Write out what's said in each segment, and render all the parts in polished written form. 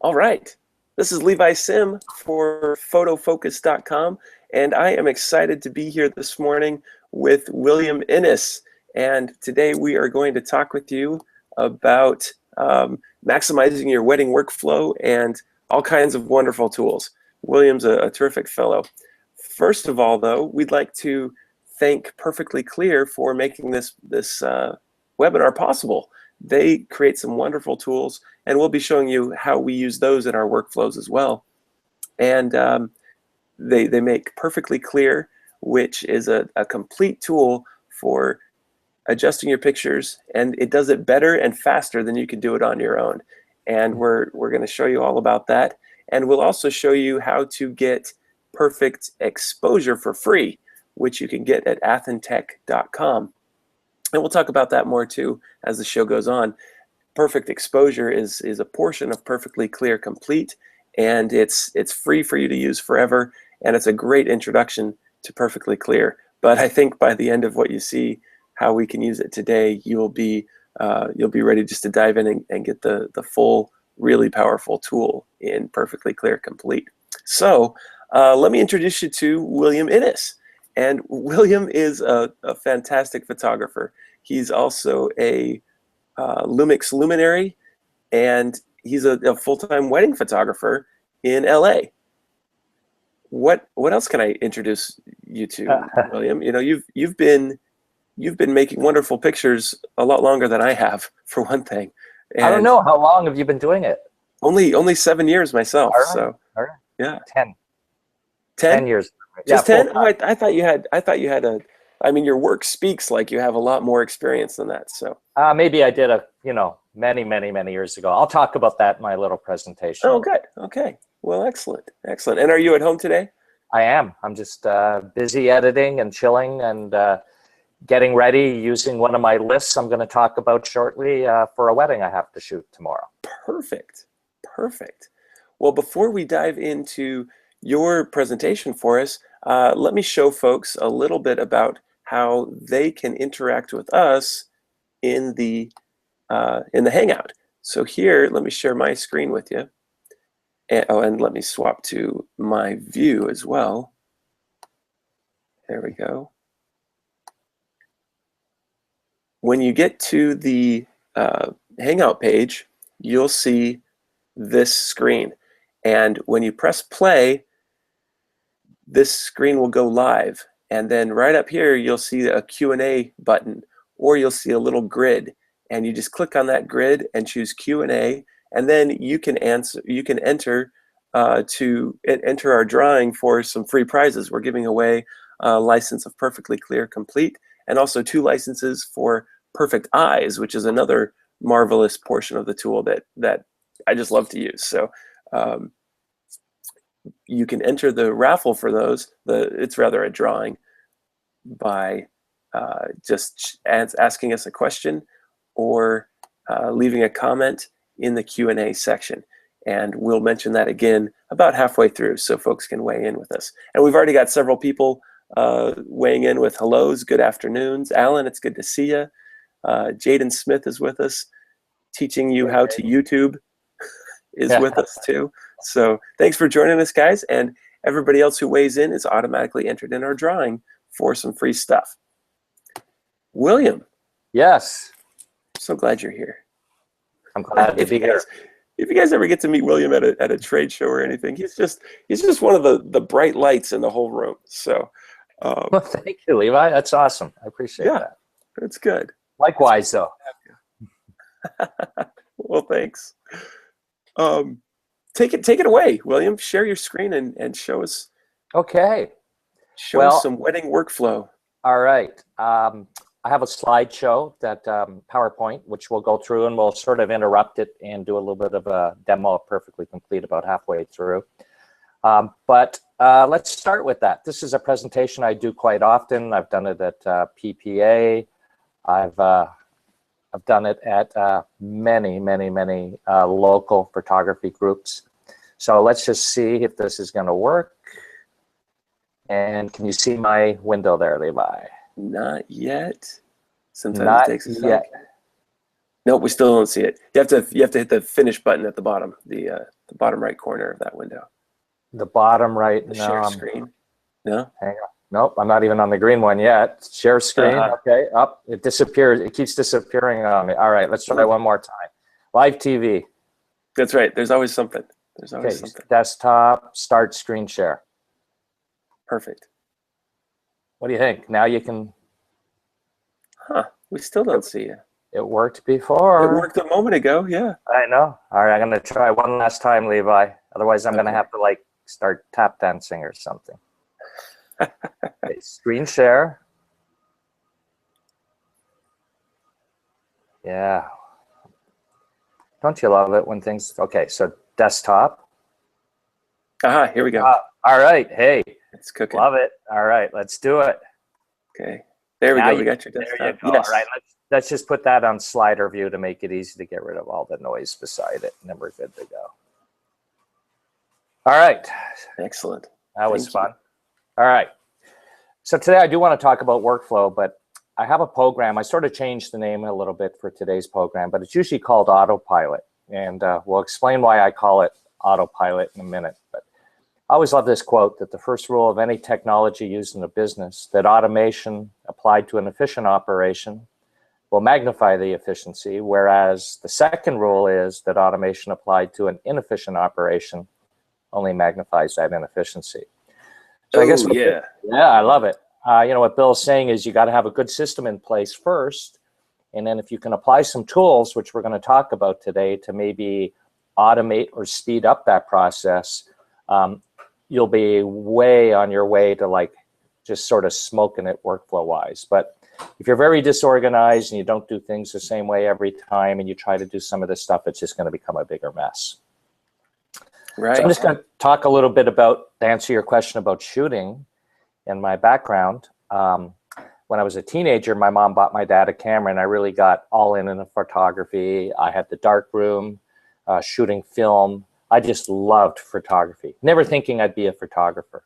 All right. This is Levi Sim for photofocus.com, and I am excited to be here this morning with William Innes. And today we are going to talk with you about maximizing your wedding workflow and all kinds of wonderful tools. William's a terrific fellow. First of all, though, we'd like to thank Perfectly Clear for making this webinar possible. They create some wonderful tools, and we'll be showing you how we use those in our workflows as well. And they make Perfectly Clear, which is a complete tool for adjusting your pictures, and it does it better and faster than you can do it on your own. And we're going to show you all about that. And we'll also show you how to get perfect exposure for free, which you can get at athentech.com. And we'll talk about that more too as the show goes on. Perfect exposure is a portion of Perfectly Clear Complete, and it's free for you to use forever, and it's a great introduction to Perfectly Clear. But I think by the end of what you see, how we can use it today, you'll be ready just to dive in and get the full, really powerful tool in Perfectly Clear Complete. So let me introduce you to William Innes. And William is a fantastic photographer. He's also a Lumix Luminary, and he's a full-time wedding photographer in LA. What else can I introduce you to, William? You know, you've been making wonderful pictures a lot longer than I have, for one thing. And I don't know, how long have you been doing it? Only 7 years myself. All right. So all right. yeah. 10. 10? 10 years. Just yeah, 10? Oh, I thought you had a. I mean, your work speaks like you have a lot more experience than that. So maybe I did many years ago. I'll talk about that in my little presentation. oh, good. Okay. Well, excellent. And are you at home today? I am. I'm just busy editing and chilling and getting ready, using one of my lists I'm going to talk about shortly for a wedding I have to shoot tomorrow. Perfect. Well, before we dive into your presentation for us, let me show folks a little bit about how they can interact with us in the Hangout. So here, let me share my screen with you. And let me swap to my view as well. There we go. When you get to the Hangout page, you'll see this screen. And when you press play, this screen will go live. And then right up here, you'll see a Q&A button, or you'll see a little grid. And you just click on that grid and choose Q&A, and then you can enter our drawing for some free prizes. We're giving away a license of Perfectly Clear Complete, and also 2 licenses for Perfect Eyes, which is another marvelous portion of the tool that I just love to use. So you can enter the raffle for those. It's rather a drawing by just asking us a question or leaving a comment in the Q&A section. And we'll mention that again about halfway through so folks can weigh in with us. And we've already got several people weighing in with hellos, good afternoons. Alan, it's good to see you. Jaden Smith is with us, teaching you how to YouTube is with us too. So thanks for joining us, guys. And everybody else who weighs in is automatically entered in our drawing for some free stuff. William. Yes. So glad you're here. I'm glad to be here. If you guys ever get to meet William at a trade show or anything, he's just one of the bright lights in the whole room. So well, thank you, Levi. That's awesome. I appreciate that. That's good. Likewise, though. Well, thanks. Take it away, William. Share your screen and show us. Okay. Show us some wedding workflow. All right. I have a slideshow that PowerPoint, which we'll go through, and we'll sort of interrupt it and do a little bit of a demo of Perfectly Complete about halfway through. But let's start with that. This is a presentation I do quite often. I've done it at PPA. I've done it at many local photography groups. So let's just see if this is going to work. And can you see my window there, Levi? Not yet. Sometimes it takes a sec. Nope, we still don't see it. You have to hit the finish button at the bottom. The the bottom right corner of that window. The bottom right. The No, share screen. No? hang on. Nope, I'm not even on the green one yet. Share screen. Okay, up. It disappears. It keeps disappearing on me. All right, let's try one more time. Live TV. That's right. There's always something. There's always Okay, something. desktop. Start screen share. Perfect. What do you think? Now you can. Huh. We still don't see you. It worked before. It worked a moment ago. Yeah. I know. All right, I'm going to try one last time, Levi. Otherwise, I'm going to have to like start tap dancing or something. Okay, screen share. Yeah. Don't you love it when things, okay, so desktop. Aha, here we go. All right, hey. It's cooking. Love it. All right, let's do it. Okay. There we Now go. We got your desktop. There you go. Yes. All right, let's just put that on slider view to make it easy to get rid of all the noise beside it. And then we're good to go. All right. Excellent. That was Thank fun. you. All right. So today I do want to talk about workflow, but I have a program. I sort of changed the name a little bit for today's program, but it's usually called Autopilot. And we'll explain why I call it Autopilot in a minute. But I always love this quote that the first rule of any technology used in a business, that automation applied to an efficient operation will magnify the efficiency, whereas the second rule is that automation applied to an inefficient operation only magnifies that inefficiency. So I guess yeah, I love it. You know, what Bill's saying is you got to have a good system in place first. And then if you can apply some tools, which we're going to talk about today, to maybe automate or speed up that process, you'll be way on your way to like just sort of smoking it workflow wise. But if you're very disorganized and you don't do things the same way every time and you try to do some of this stuff, it's just going to become a bigger mess. right. So I'm just going to talk a little bit about, to answer your question about shooting and my background. When I was a teenager, my mom bought my dad a camera and I really got all in the photography. I had the dark room, shooting film. I just loved photography, never thinking I'd be a photographer.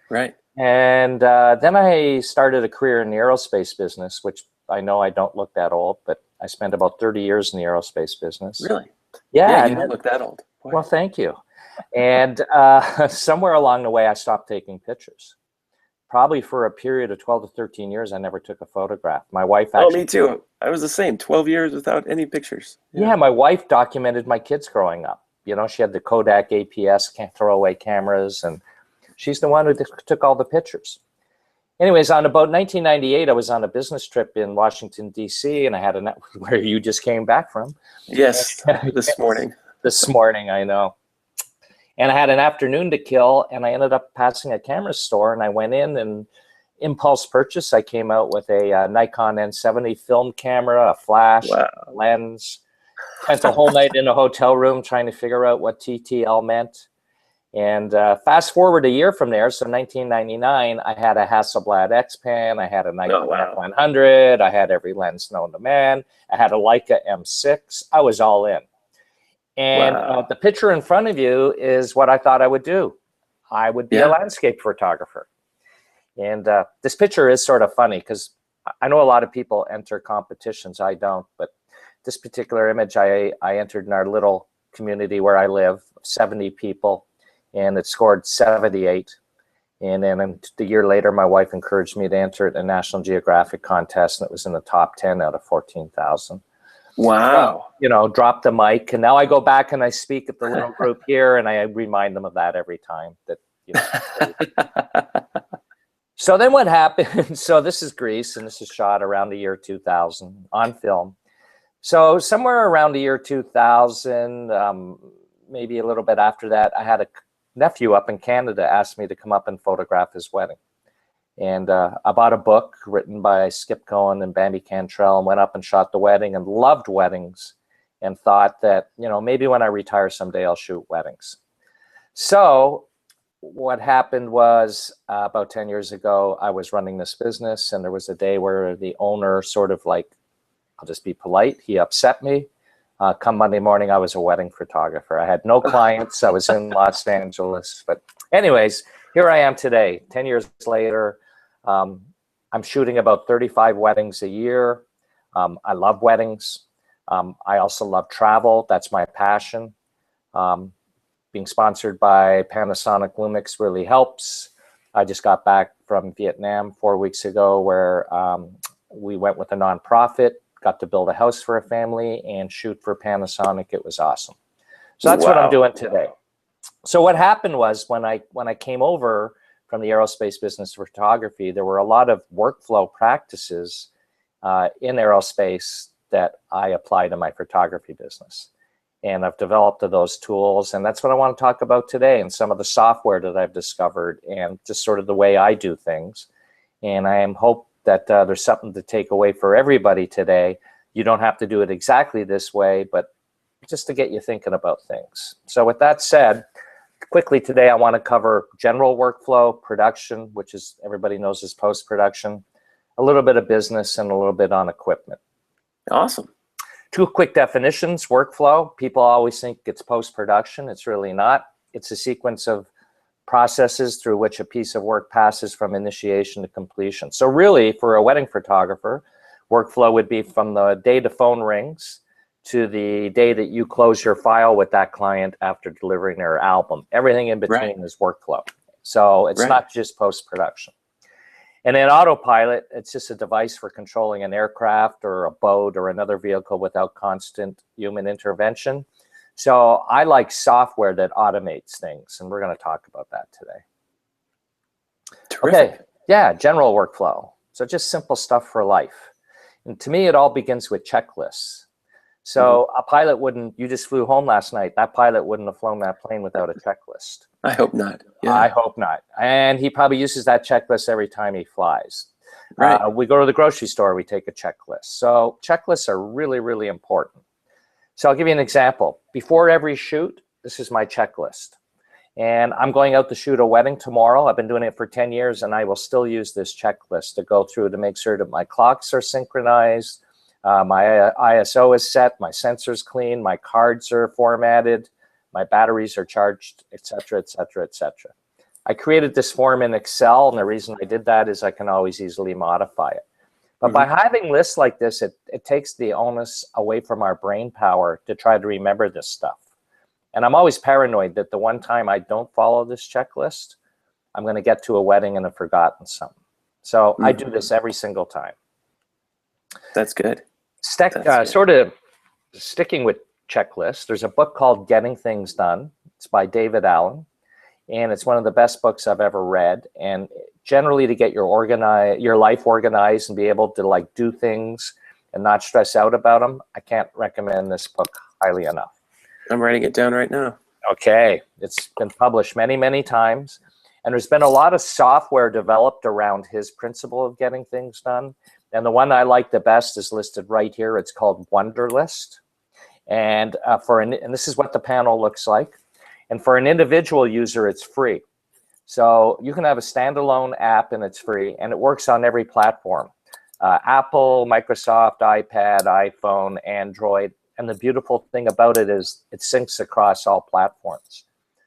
Right. And then I started a career in the aerospace business, which I know I don't look that old, but I spent about 30 years in the aerospace business. Really? Yeah. You don't look that old. Boy. Well, thank you. And somewhere along the way, I stopped taking pictures. Probably for a period of 12 to 13 years, I never took a photograph. My wife actually— Oh, me too. I was the same. 12 years without any pictures. Yeah, my wife documented my kids growing up. You know, she had the Kodak APS throwaway cameras, and she's the one who took all the pictures. Anyways, on about 1998, I was on a business trip in Washington, D.C., and I had a where you just came back from. Yes, this morning. This morning, I know. And I had an afternoon to kill, and I ended up passing a camera store, and I went in and impulse purchase. I came out with a Nikon N70 film camera, a flash, lens. Spent the whole night in a hotel room trying to figure out what TTL meant. And fast forward a year from there, so 1999, I had a Hasselblad X-Pan, I had a Nikon F100, I had every lens known to man, I had a Leica M6, I was all in. And the picture in front of you is what I thought I would do. I would be a landscape photographer. And this picture is sort of funny because I know a lot of people enter competitions. I don't, but this particular image I entered in our little community where I live, 70 people, and it scored 78. And then the year later, my wife encouraged me to enter it in a National Geographic contest, and it was in the top 10 out of 14,000. Wow. You know, drop the mic, and now I go back and I speak at the little group here, and I remind them of that every time. That, you know. So then what happened? So this is Greece, and this is shot around the year 2000 on film. So somewhere around the year 2000, maybe a little bit after that, I had a nephew up in Canada ask me to come up and photograph his wedding. And I bought a book written by Skip Cohen and Bambi Cantrell and went up and shot the wedding and loved weddings and thought that, you know, maybe when I retire someday, I'll shoot weddings. So what happened was about 10 years ago, I was running this business, and there was a day where the owner sort of like, I'll just be polite, he upset me. Come Monday morning, I was a wedding photographer. I had no clients. I was in Los Angeles. But anyways, here I am today, 10 years later. I'm shooting about 35 weddings a year. I love weddings. I also love travel. That's my passion. being sponsored by Panasonic Lumix really helps. I just got back from Vietnam 4 weeks ago where we went with a nonprofit, got to build a house for a family and shoot for Panasonic. It was awesome. So that's what I'm doing today. So what happened was when I came over from the aerospace business to photography, there were a lot of workflow practices in aerospace that I apply to my photography business. And I've developed those tools, and that's what I want to talk about today, and some of the software that I've discovered and just sort of the way I do things. And I hope that there's something to take away for everybody today. You don't have to do it exactly this way, but just to get you thinking about things. So with that said, quickly today I want to cover general workflow, production, which is everybody knows is post-production, a little bit of business, and a little bit on equipment. Awesome. 2 quick definitions. Workflow, people always think it's post-production. It's really not. It's a sequence of processes through which a piece of work passes from initiation to completion. So really, for a wedding photographer, workflow would be from the day the phone rings to the day that you close your file with that client after delivering their album. Everything in between is workflow. So it's not just post-production. And then autopilot, it's just a device for controlling an aircraft or a boat or another vehicle without constant human intervention. So I like software that automates things, and we're going to talk about that today. Terrific. Okay, yeah, general workflow. So just simple stuff for life. And to me, it all begins with checklists. So a pilot wouldn't, you just flew home last night, that pilot wouldn't have flown that plane without a checklist. I hope not. Yeah. I hope not. And he probably uses that checklist every time he flies. Right. We go to the grocery store, we take a checklist. So checklists are really, really important. So I'll give you an example. Before every shoot, this is my checklist. And I'm going out to shoot a wedding tomorrow. I've been doing it for 10 years, and I will still use this checklist to go through to make sure that my clocks are synchronized, my ISO is set, my sensors clean, my cards are formatted, my batteries are charged, etc., etc., etc. I created this form in Excel, and the reason I did that is I can always easily modify it. But by having lists like this, it takes the onus away from our brain power to try to remember this stuff. And I'm always paranoid that the one time I don't follow this checklist, I'm going to get to a wedding and have forgotten something. So I do this every single time. That's good. Sort of sticking with checklists, there's a book called Getting Things Done. It's by David Allen, and it's one of the best books I've ever read. And generally, to get your life organized and be able to like do things and not stress out about them, I can't recommend this book highly enough. I'm writing it down right now. Okay, it's been published many, many times, and there's been a lot of software developed around his principle of getting things done. And the one I like the best is listed right here. It's called Wunderlist. And and this is what the panel looks like. And for an individual user, it's free. So you can have a standalone app and it's free, and it works on every platform. Apple, Microsoft, iPad, iPhone, Android. And the beautiful thing about it is it syncs across all platforms.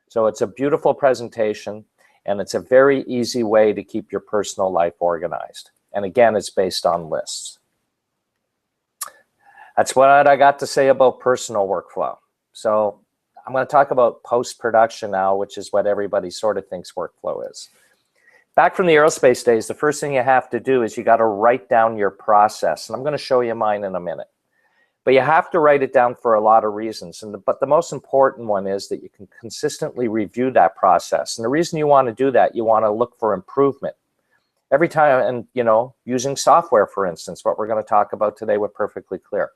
So it's a beautiful presentation, and it's a very easy way to keep your personal life organized. And again, it's based on lists. That's what I got to say about personal workflow. So I'm going to talk about post-production now, which is what everybody sort of thinks workflow is. Back from the aerospace days, the first thing you have to do is you got to write down your process. And I'm going to show you mine in a minute. But you have to write it down for a lot of reasons. But the most important one is that you can consistently review that process. And the reason you want to do that, you want to look for improvement. Every time, and using software, for instance, what we're going to talk about today, we're perfectly clear.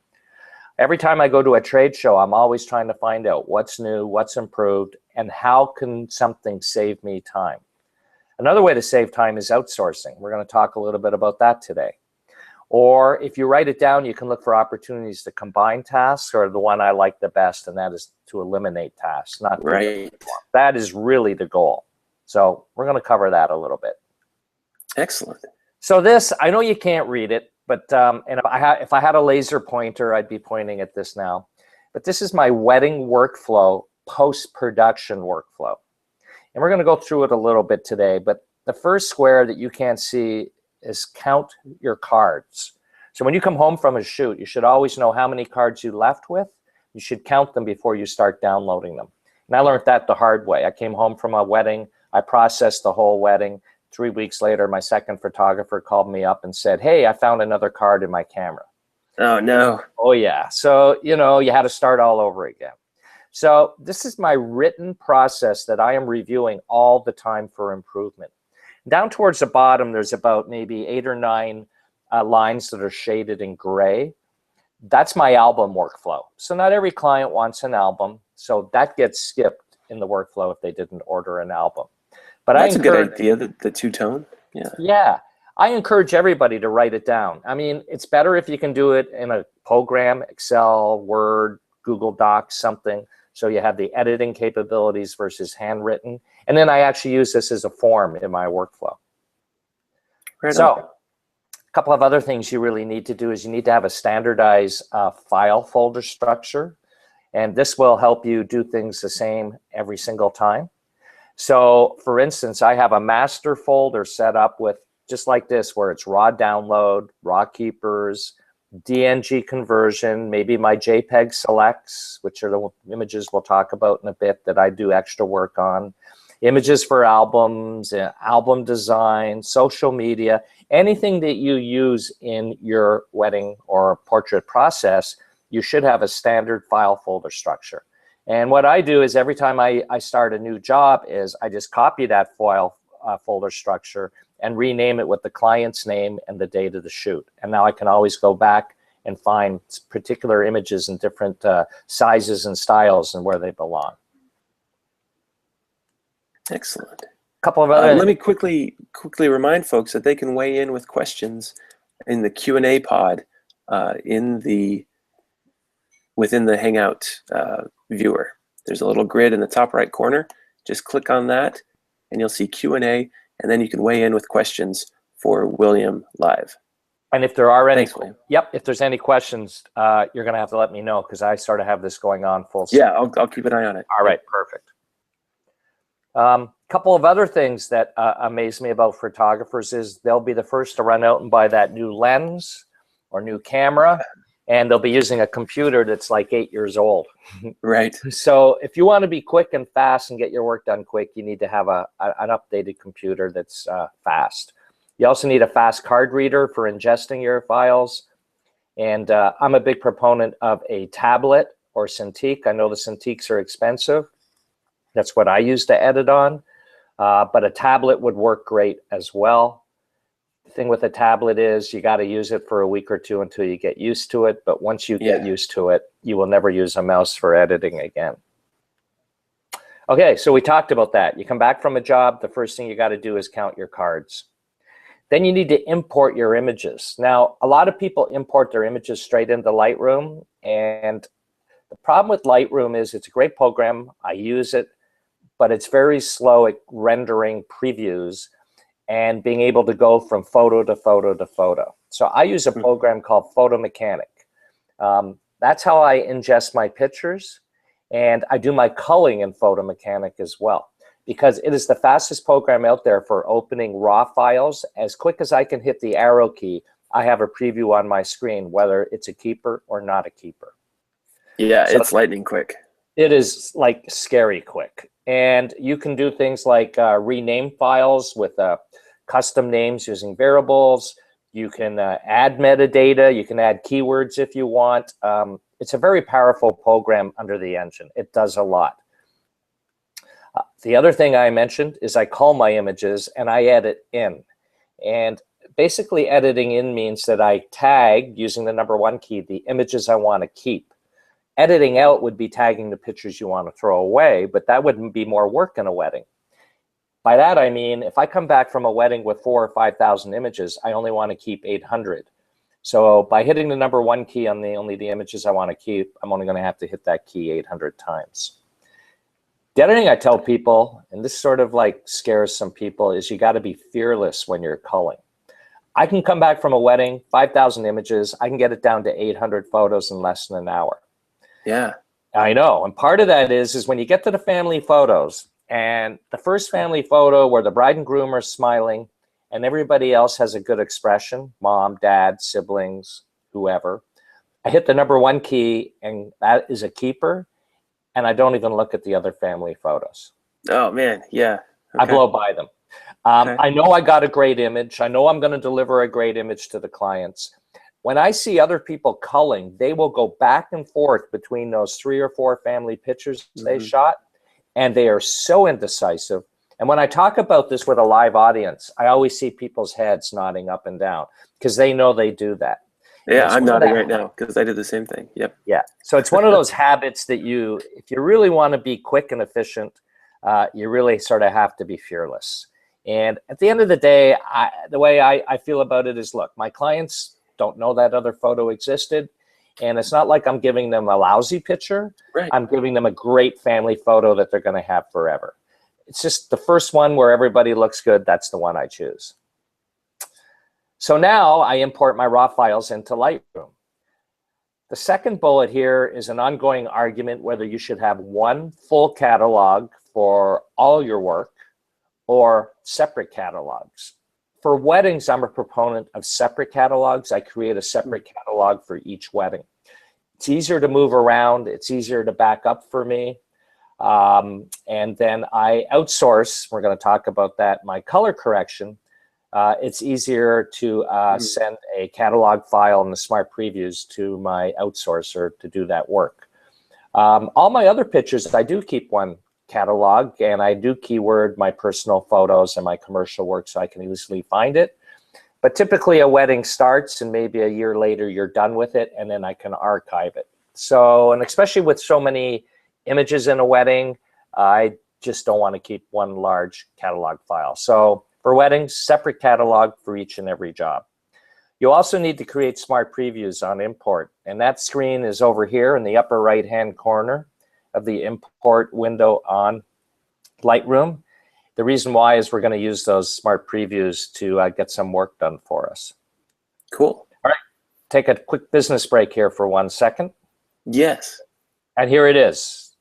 Every time I go to a trade show, I'm always trying to find out what's new, what's improved, and how can something save me time. Another way to save time is outsourcing. We're going to talk a little bit about that today. Or if you write it down, you can look for opportunities to combine tasks, or the one I like the best, and that is to eliminate tasks. Not right. That is really the goal. So we're going to cover that a little bit. Excellent. So this, I know you can't read it, but and if I had a laser pointer, I'd be pointing at this now. But this is my wedding workflow, post-production workflow. And we're going to go through it a little bit today. But the first square that you can't see is count your cards. So when you come home from a shoot, you should always know how many cards you left with. You should count them before you start downloading them. And I learned that the hard way. I came home from a wedding. I processed the whole wedding. 3 weeks later, my second photographer called me up and said, hey, I found another card in my camera. Oh, no. Oh, yeah. So, you know, you had to start all over again. So this is my written process that I am reviewing all the time for improvement. Down towards the bottom, there's about maybe 8 or 9 lines that are shaded in gray. That's my album workflow. So not every client wants an album. So that gets skipped in the workflow if they didn't order an album. But that's a good idea, the two-tone. Yeah. Yeah. I encourage everybody to write it down. I mean, it's better if you can do it in a program, Excel, Word, Google Docs, something, so you have the editing capabilities versus handwritten. And then I actually use this as a form in my workflow. Right so on. a couple of other things you really need to do is you need to have a standardized file folder structure. And this will help you do things the same every single time. So for instance, I have a master folder set up with just like this, where it's raw download, raw keepers, DNG conversion, maybe my JPEG selects, which are the images we'll talk about in a bit that I do extra work on, images for albums, album design, social media, anything that you use in your wedding or portrait process, you should have a standard file folder structure. And what I do is every time I start a new job is I just copy that file folder structure and rename it with the client's name and the date of the shoot. And now I can always go back and find particular images in different sizes and styles and where they belong. Excellent. A couple of other... let me quickly remind folks that they can weigh in with questions in the Q&A pod within the Hangout viewer. There's a little grid in the top right corner. Just click on that and you'll see Q&A, and then you can weigh in with questions for William live. And if there are any, Thanks, if there's any questions, you're going to have to let me know because I sort of have this going on full speed. Yeah, I'll keep an eye on it. All right, perfect. Couple of other things that amaze me about photographers is they'll be the first to run out and buy that new lens or new camera, and they'll be using a computer that's like 8 years old. Right. So if you want to be quick and fast and get your work done quick, you need to have an updated computer that's fast. You also need a fast card reader for ingesting your files. And I'm a big proponent of a tablet or Cintiq. I know the Cintiqs are expensive. That's what I use to edit on. But a tablet would work great as well. The thing with a tablet is you got to use it for a week or two until you get used to it. But once you get used to it, you will never use a mouse for editing again. Okay, so we talked about that. You come back from a job, the first thing you got to do is count your cards. Then you need to import your images. Now, a lot of people import their images straight into Lightroom. And the problem with Lightroom is it's a great program. I use it, but it's very slow at rendering previews and being able to go from photo to photo to photo. So I use a program called Photo Mechanic. That's how I ingest my pictures, and I do my culling in Photo Mechanic as well, because it is the fastest program out there for opening raw files. As quick as I can hit the arrow key, I have a preview on my screen, whether it's a keeper or not a keeper. Yeah, so it's lightning quick. It is like scary quick. And you can do things like rename files with custom names using variables. You can add metadata. You can add keywords if you want. It's a very powerful program under the engine. It does a lot. The other thing I mentioned is I cull my images and I edit in. And basically editing in means that I tag, using the #1 key, the images I want to keep. Editing out would be tagging the pictures you want to throw away, but that wouldn't be more work in a wedding. By that I mean, if I come back from a wedding with 4,000 or 5,000 images, I only want to keep 800. So by hitting the #1 key on only the images I want to keep, I'm only going to have to hit that key 800 times. The other thing I tell people, and this sort of like scares some people, is you got to be fearless when you're culling. I can come back from a wedding, 5,000 images, I can get it down to 800 photos in less than an hour. Yeah. I know, and part of that is when you get to the family photos, and the first family photo where the bride and groom are smiling and everybody else has a good expression, mom, dad, siblings, whoever, I hit the #1 key and that is a keeper. and I don't even look at the other family photos. Oh man, yeah. I Okay. blow by them. Okay. I know I got a great image. I know I'm going to deliver a great image to the clients. When I see other people culling, they will go back and forth between those 3 or 4 family pictures they shot, and they are so indecisive. And when I talk about this with a live audience, I always see people's heads nodding up and down because they know they do that. Yeah, I'm nodding right now because I did the same thing. Yep. Yeah. So it's one of those habits that if you really want to be quick and efficient, you really sort of have to be fearless. And at the end of the day, the way I feel about it is, look, my clients don't know that other photo existed. And it's not like I'm giving them a lousy picture. Right. I'm giving them a great family photo that they're going to have forever. It's just the first one where everybody looks good. That's the one I choose. So now I import my raw files into Lightroom. The second bullet here is an ongoing argument whether you should have one full catalog for all your work or separate catalogs. For weddings, I'm a proponent of separate catalogs. I create a separate catalog for each wedding. It's easier to move around. It's easier to back up for me. And then I outsource, we're going to talk about that, my color correction. It's easier to send a catalog file in the Smart Previews to my outsourcer to do that work. All my other pictures, I do keep one catalog, and I do keyword my personal photos and my commercial work so I can easily find it. But typically a wedding starts and maybe a year later you're done with it, and then I can archive it. So, and especially with so many images in a wedding, I just don't want to keep one large catalog file. So for weddings, separate catalog for each and every job. You also need to create Smart Previews on import, and that screen is over here in the upper right-hand corner of the import window on Lightroom. The reason why is we're going to use those Smart Previews to get some work done for us. Cool. All right, take a quick business break here for 1 second. Yes. And here it is.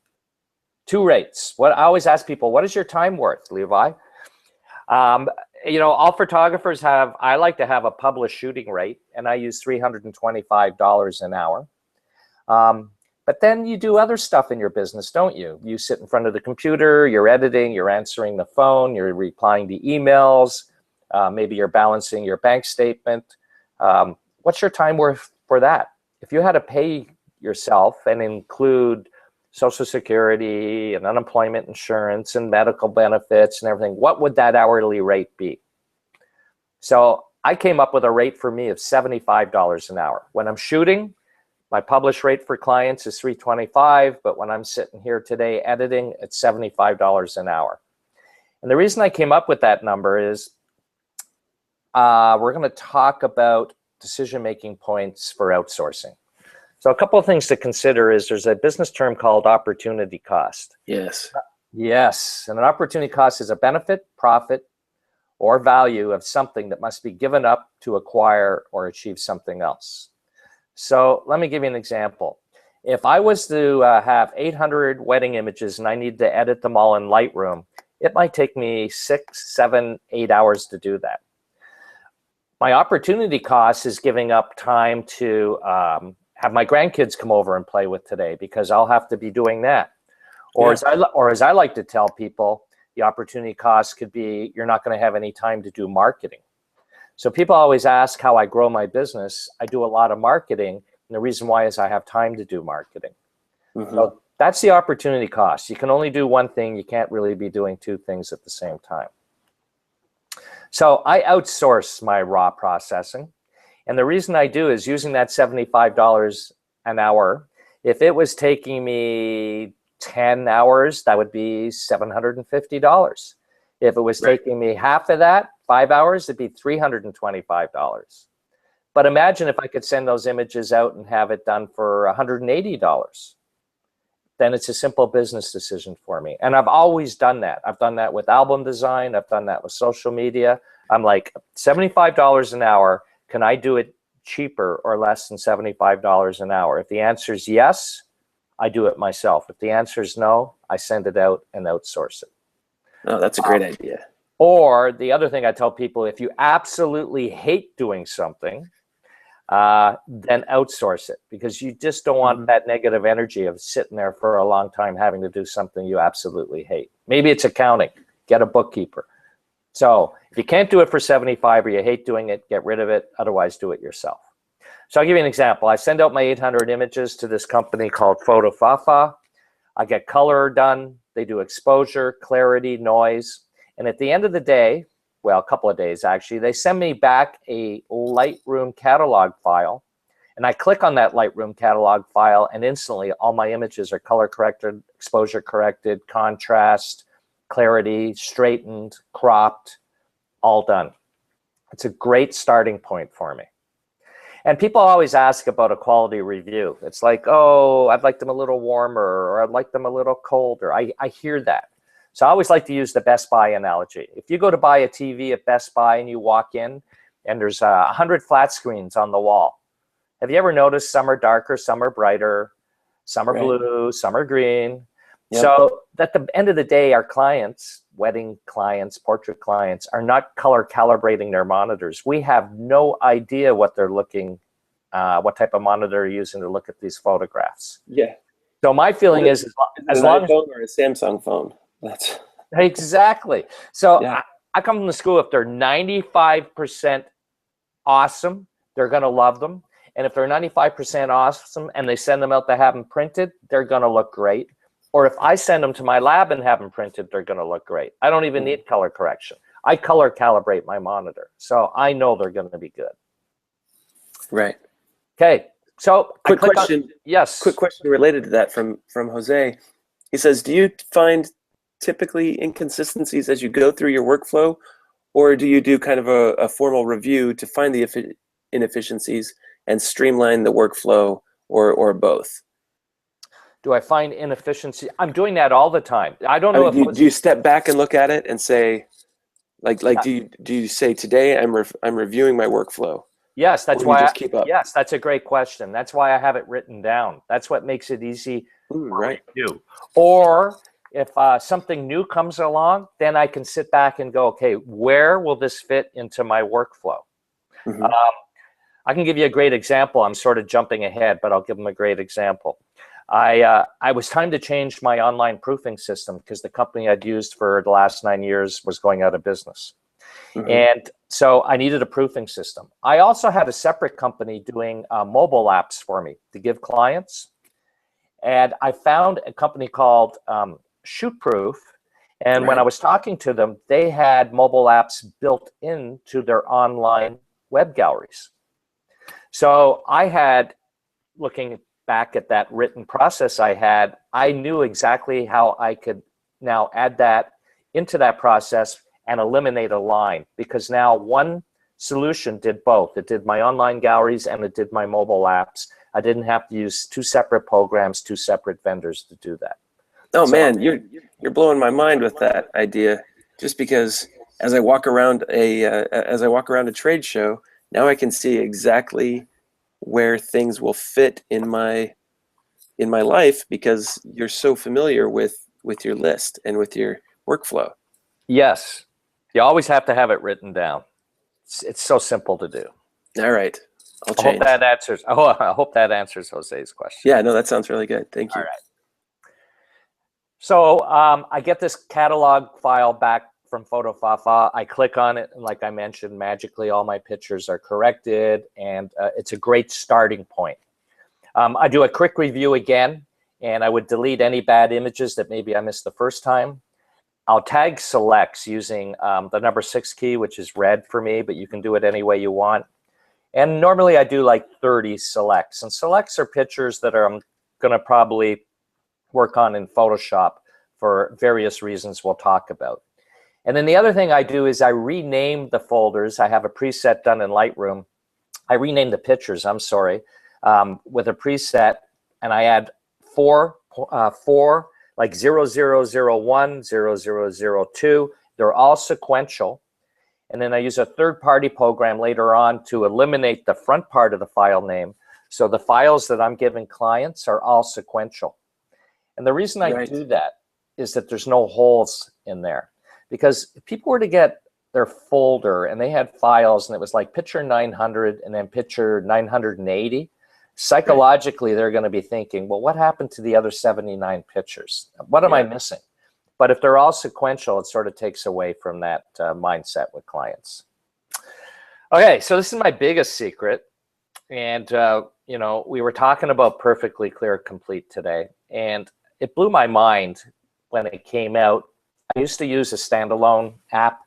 2 rates. What I always ask people, what is your time worth, Levi? You know, all photographers I like to have a published shooting rate, and I use $325 an hour. But then you do other stuff in your business, don't you? You sit in front of the computer, you're editing, you're answering the phone, you're replying to emails, maybe you're balancing your bank statement. What's your time worth for that? If you had to pay yourself and include Social Security and unemployment insurance and medical benefits and everything, what would that hourly rate be? So I came up with a rate for me of $75 an hour. When I'm shooting, my published rate for clients is $325, but when I'm sitting here today editing, it's $75 an hour. And the reason I came up with that number is we're going to talk about decision-making points for outsourcing. So a couple of things to consider is there's a business term called opportunity cost. Yes. Yes, and an opportunity cost is a benefit, profit, or value of something that must be given up to acquire or achieve something else. So let me give you an example. If I was to have 800 wedding images and I need to edit them all in Lightroom, it might take me 6, 7, 8 hours to do that. My opportunity cost is giving up time to have my grandkids come over and play with today because I'll have to be doing that. Or, as I like to tell people, the opportunity cost could be you're not going to have any time to do marketing. So people always ask how I grow my business. I do a lot of marketing, and the reason why is I have time to do marketing. So that's the opportunity cost. You can only do one thing. You can't really be doing 2 things at the same time. So I outsource my raw processing. And the reason I do is using that $75 an hour. If it was taking me 10 hours, that would be $750. If it was taking me half of that, 5 hours, it'd be $325. But imagine if I could send those images out and have it done for $180. Then it's a simple business decision for me. And I've always done that. I've done that with album design. I've done that with social media. I'm like, $75 an hour. Can I do it cheaper or less than $75 an hour? If the answer is yes, I do it myself. If the answer is no, I send it out and outsource it. Oh, that's a great idea. Or the other thing I tell people, if you absolutely hate doing something, then outsource it, because you just don't want that negative energy of sitting there for a long time having to do something you absolutely hate. Maybe it's accounting. Get a bookkeeper. So if you can't do it for 75 or you hate doing it, get rid of it. Otherwise, do it yourself. So I'll give you an example. I send out my 800 images to this company called Photo Fafa. I get color done. They do exposure, clarity, noise. And at the end of the day, well, a couple of days actually, they send me back a Lightroom catalog file. And I click on that Lightroom catalog file, and instantly all my images are color corrected, exposure corrected, contrast, clarity, straightened, cropped, all done. It's a great starting point for me. And people always ask about a quality review. It's like, oh, I'd like them a little warmer, or I'd like them a little colder. I hear that. So I always like to use the Best Buy analogy. If you go to buy a TV at Best Buy and you walk in and there's 100 flat screens on the wall, have you ever noticed some are darker, some are brighter, some are blue, some are green? Yep. So at the end of the day, our clients, wedding clients, portrait clients, are not color calibrating their monitors. We have no idea what they're looking, what type of monitor they're using to look at these photographs. Yeah. So my feeling is as long as or a Samsung phone. That's exactly. So yeah. I come from the school, if they're 95% awesome, they're going to love them. And if they're 95% awesome and they send them out to have them printed, they're going to look great. Or if I send them to my lab and have them printed, they're going to look great. I don't even need color correction. I color calibrate my monitor. So I know they're going to be good. Right. Okay. So quick question. Yes. Quick question related to that from Jose. He says, do you find typically inconsistencies as you go through your workflow, or do you do kind of a formal review to find the inefficiencies and streamline the workflow, or both? Do I find inefficiency? I'm doing that all the time. I don't know do you step back and look at it and say, do you say, today I'm reviewing my workflow? Yes, that's why. Just keep up? Yes, that's a great question. That's why I have it written down. That's what makes it easy right. to do. Or if something new comes along, then I can sit back and go, okay, where will this fit into my workflow? I can give you a great example. I'm sort of jumping ahead, but I'll give them a great example. I was time to change my online proofing system because the company I'd used for the last 9 years was going out of business. And so I needed a proofing system. I also had a separate company doing mobile apps for me to give clients. And I found a company called ShootProof. And when I was talking to them, they had mobile apps built into their online web galleries. So I had, looking back at that written process I knew exactly how I could now add that into that process and eliminate a line, because now one solution did both. It did my online galleries and it did my mobile apps. I didn't have to use two separate programs, two separate vendors to do that. Oh, so, man, you're blowing my mind with that idea. Just because as I walk around a trade show, now I can see exactly where things will fit in my life, because you're so familiar with your list and with your workflow. Yes, you always have to have it written down. It's so simple to do. All right, I'll change. I hope that answers Jose's question. Yeah, no, that sounds really good. Thank you. All right. So I get this catalog file back from Photo Fafa. I click on it, and like I mentioned, magically all my pictures are corrected, and it's a great starting point. I do a quick review again, and I would delete any bad images that maybe I missed the first time. I'll tag selects using the number 6 key, which is red for me, but you can do it any way you want. And normally I do like 30 selects, and selects are pictures that I'm going to probably work on in Photoshop for various reasons we'll talk about. And then the other thing I do is I rename the folders. I have a preset done in Lightroom. I rename the pictures, I'm sorry, with a preset, and I add four like 0001, 0002. They're all sequential. And then I use a third-party program later on to eliminate the front part of the file name. So the files that I'm giving clients are all sequential. And the reason I do that is that there's no holes in there. Because if people were to get their folder and they had files and it was like picture 900 and then picture 980, psychologically they're going to be thinking, well, what happened to the other 79 pictures? What am I missing? But if they're all sequential, it sort of takes away from that mindset with clients. Okay, so this is my biggest secret. And, you know, we were talking about Perfectly Clear Complete today, and it blew my mind when it came out. I used to use a standalone app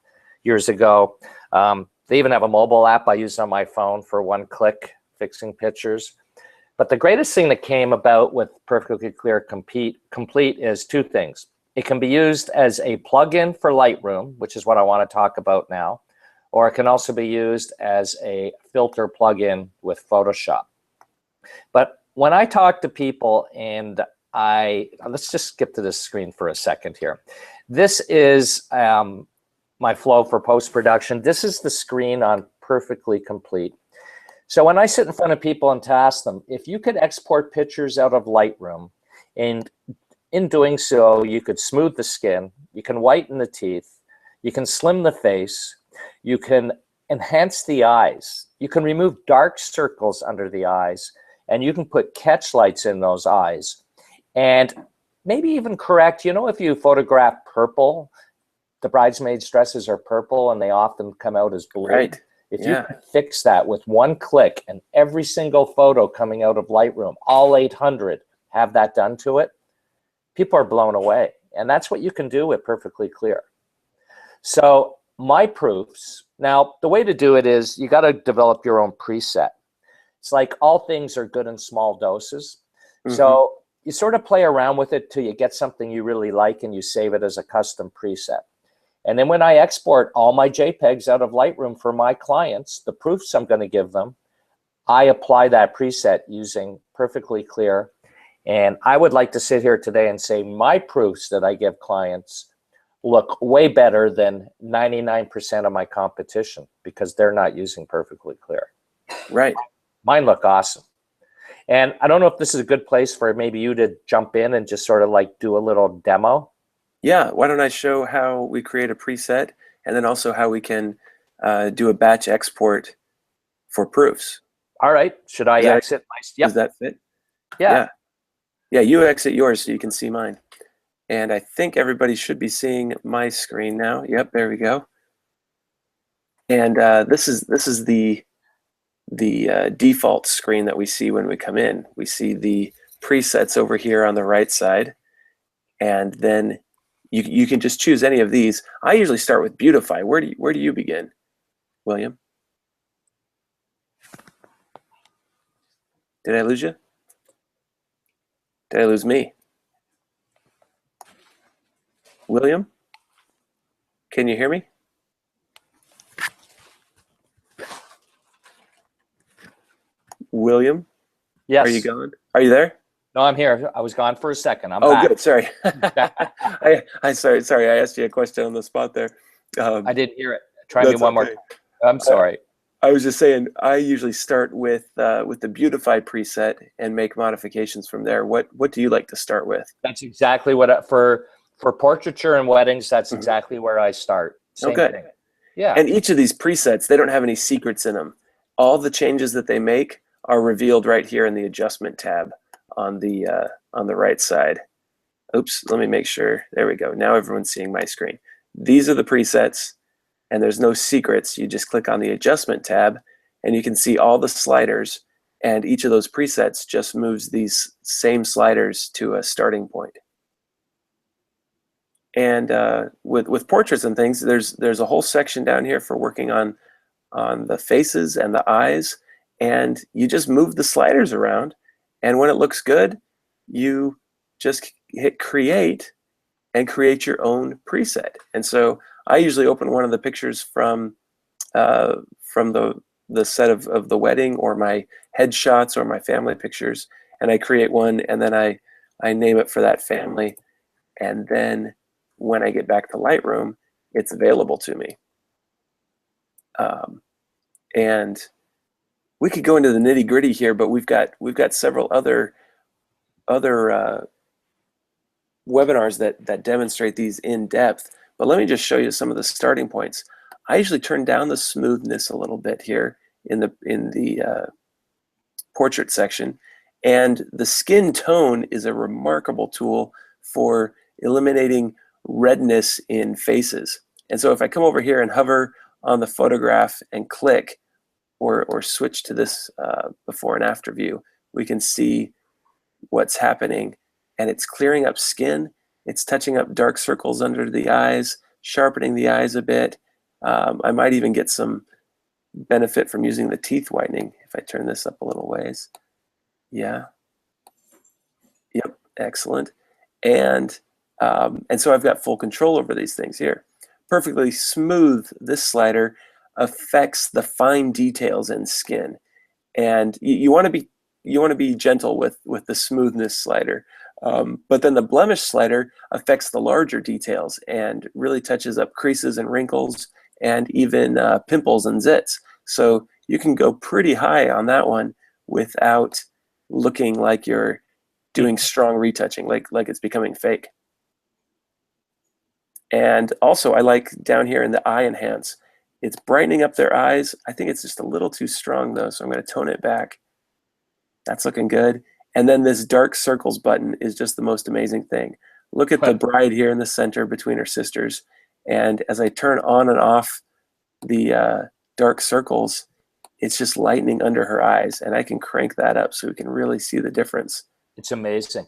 years ago. They even have a mobile app I use on my phone for one click fixing pictures. But the greatest thing that came about with Perfectly Clear Complete is two things. It can be used as a plugin for Lightroom, which is what I want to talk about now, or it can also be used as a filter plugin with Photoshop. But when I talk to people, and let's just skip to this screen for a second here. This is my flow for post-production. This is the screen on Perfectly Complete. So when I sit in front of people and task them, if you could export pictures out of Lightroom, and in doing so, you could smooth the skin, you can whiten the teeth, you can slim the face, you can enhance the eyes, you can remove dark circles under the eyes, and you can put catch lights in those eyes. And maybe even correct, you know, if you photograph purple, the bridesmaids' dresses are purple and they often come out as blue. Right. If you could fix that with one click and every single photo coming out of Lightroom, all 800, have that done to it, people are blown away. And that's what you can do with Perfectly Clear. So my proofs, now the way to do it is you got to develop your own preset. It's like all things are good in small doses. So you sort of play around with it till you get something you really like and you save it as a custom preset. And then when I export all my JPEGs out of Lightroom for my clients, the proofs I'm going to give them, I apply that preset using Perfectly Clear. And I would like to sit here today and say my proofs that I give clients look way better than 99% of my competition because they're not using Perfectly Clear. Right. Mine look awesome. And I don't know if this is a good place for maybe you to jump in and just sort of like do a little demo. Yeah, why don't I show how we create a preset and then also how we can do a batch export for proofs. All right. Should I exit my? Yep. Does that fit? Yeah. Yeah, you exit yours so you can see mine. And I think everybody should be seeing my screen now. Yep, there we go. And this is the default screen that we see when we come in. We see the presets over here on the right side, and then you can just choose any of these. I usually start with Beautify. Where do you begin, William? Did I lose you? Did I lose me? William, can you hear me? William? Yes. Are you gone? Are you there? No, I'm here. I was gone for a second. I'm back. back. Good. Sorry. Sorry. I asked you a question on the spot there. I didn't hear it. Try me one more time. I'm sorry. I was just saying I usually start with the Beautify preset and make modifications from there. What do you like to start with? That's exactly what for portraiture and weddings. That's exactly where I start. Same thing. Yeah. And each of these presets, they don't have any secrets in them. All the changes that they make are revealed right here in the adjustment tab on the right side. Oops, let me make sure. There we go. Now everyone's seeing my screen. These are the presets, and there's no secrets. You just click on the adjustment tab, and you can see all the sliders, and each of those presets just moves these same sliders to a starting point. And with portraits and things, there's a whole section down here for working on the faces and the eyes, and you just move the sliders around, and when it looks good, you just hit create and create your own preset. And so I usually open one of the pictures from the set of the wedding or my headshots or my family pictures, and I create one, and then I name it for that family, and then when I get back to Lightroom, it's available to me. And we could go into the nitty gritty here, but we've got several other webinars that demonstrate these in depth. But let me just show you some of the starting points. I usually turn down the smoothness a little bit here in the portrait section. And the skin tone is a remarkable tool for eliminating redness in faces. And so if I come over here and hover on the photograph and click, or switch to this before and after view, we can see what's happening. And it's clearing up skin. It's touching up dark circles under the eyes, sharpening the eyes a bit. I might even get some benefit from using the teeth whitening if I turn this up a little ways. Yeah. Yep, excellent. And so I've got full control over these things here. Perfectly smooth, this slider affects the fine details in skin. And you want to be gentle with the smoothness slider. But then the blemish slider affects the larger details and really touches up creases and wrinkles and even pimples and zits. So you can go pretty high on that one without looking like you're doing strong retouching, like it's becoming fake. And also I like down here in the eye enhance, it's brightening up their eyes. I think it's just a little too strong though, so I'm going to tone it back. That's looking good. And then this dark circles button is just the most amazing thing. Look at the bride here in the center between her sisters. And as I turn on and off the dark circles, it's just lightening under her eyes. And I can crank that up so we can really see the difference. It's amazing.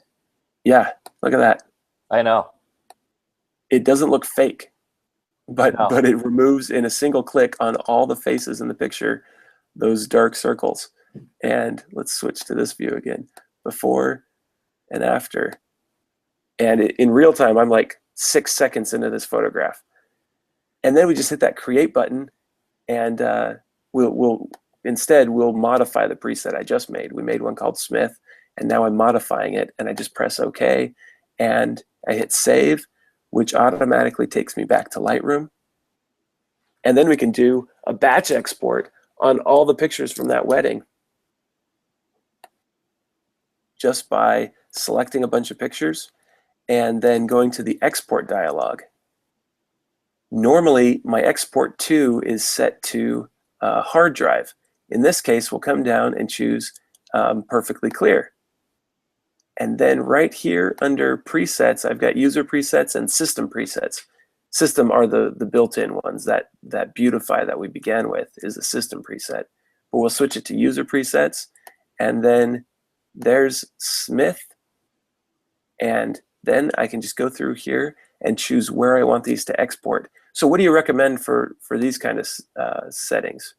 Yeah, look at that. I know. It doesn't look fake, but No. it removes in a single click on all the faces in the picture those dark circles. And let's switch to this view again, before and after. And in real time, I'm like 6 seconds into this photograph. And then we just hit that create button, and we'll modify the preset I just made. We made one called Smith, and now I'm modifying it, and I just press OK, and I hit save, which automatically takes me back to Lightroom. And then we can do a batch export on all the pictures from that wedding just by selecting a bunch of pictures and then going to the export dialog. Normally, my export to is set to hard drive. In this case, we'll come down and choose perfectly clear. And then right here under presets, I've got user presets and system presets. System are the built-in ones. That beautify that we began with is a system preset. But we'll switch it to user presets, and then there's Smith. And then I can just go through here and choose where I want these to export. So what do you recommend for these kind of settings?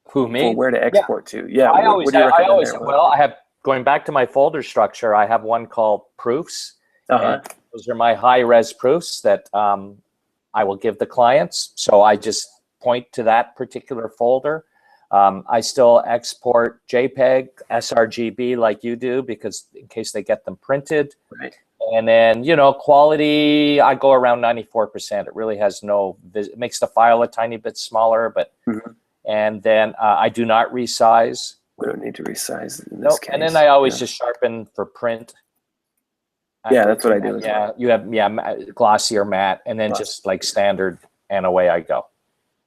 Who, me? For where to export to? Yeah, I what do you recommend there? Well, I have, going back to my folder structure, I have one called proofs. And those are my high-res proofs that I will give the clients. So I just point to that particular folder. I still export JPEG, sRGB like you do, because in case they get them printed. Right. And then, you know, quality, I go around 94%. It really has no, it makes the file a tiny bit smaller, but, and then I do not resize. We don't need to resize in this case. And then I always just sharpen for print. Yeah, that's what I do as well. You have, glossy or matte, and then just like standard, and away I go.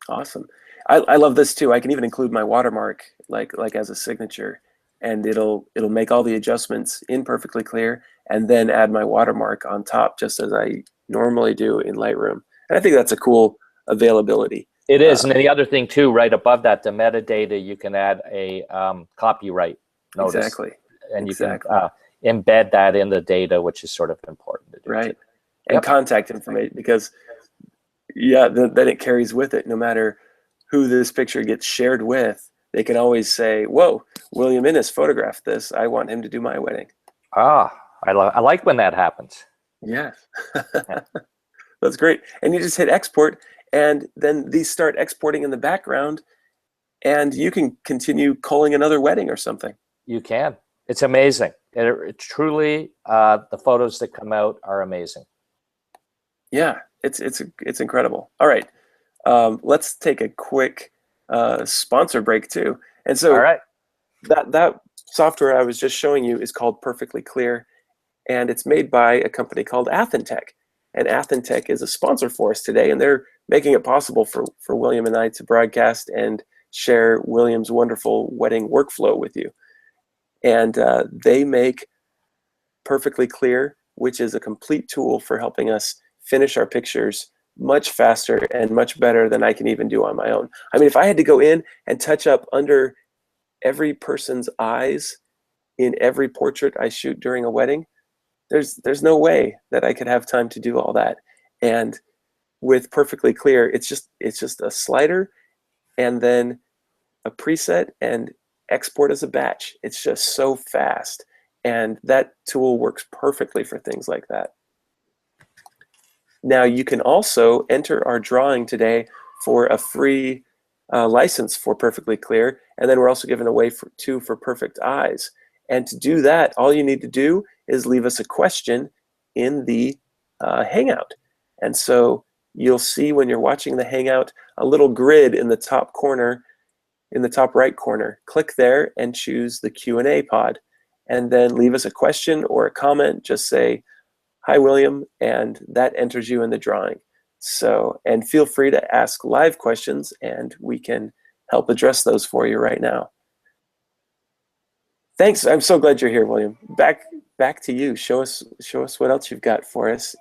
Awesome. I love this too. I can even include my watermark like as a signature, and it'll make all the adjustments in perfectly clear, and then add my watermark on top, just as I normally do in Lightroom. And I think that's a cool availability. It is, and then the other thing too, right above that, the metadata, you can add a copyright notice. Exactly. And you can embed that in the data, which is sort of important to do. Right. And contact information, because then it carries with it, no matter who this picture gets shared with, they can always say, whoa, William Innes photographed this. I want him to do my wedding. Ah, I like when that happens. Yes. That's great. And you just hit export, and then these start exporting in the background, and you can continue culling another wedding or something. You can. It's amazing. It truly, the photos that come out are amazing. Yeah, it's incredible. All right. Let's take a quick sponsor break too. And so that software I was just showing you is called Perfectly Clear, and it's made by a company called Athentech. And Athentech is a sponsor for us today, and they're making it possible for William and I to broadcast and share William's wonderful wedding workflow with you. And they make Perfectly Clear, which is a complete tool for helping us finish our pictures much faster and much better than I can even do on my own. I mean, if I had to go in and touch up under every person's eyes in every portrait I shoot during a wedding, there's no way that I could have time to do all that. And with Perfectly Clear, it's just a slider and then a preset and export as a batch. It's just so fast. And that tool works perfectly for things like that. Now you can also enter our drawing today for a free license for Perfectly Clear, and then we're also giving away two for Perfect Eyes. And to do that, all you need to do is leave us a question in the Hangout. And so you'll see when you're watching the Hangout a little grid in the top corner, in the top right corner. Click there and choose the Q&A pod, and then leave us a question or a comment. Just say, "Hi, William," and that enters you in the drawing. So, and feel free to ask live questions, and we can help address those for you right now. Thanks. I'm so glad you're here, William. Back to you. Show us what else you've got for us.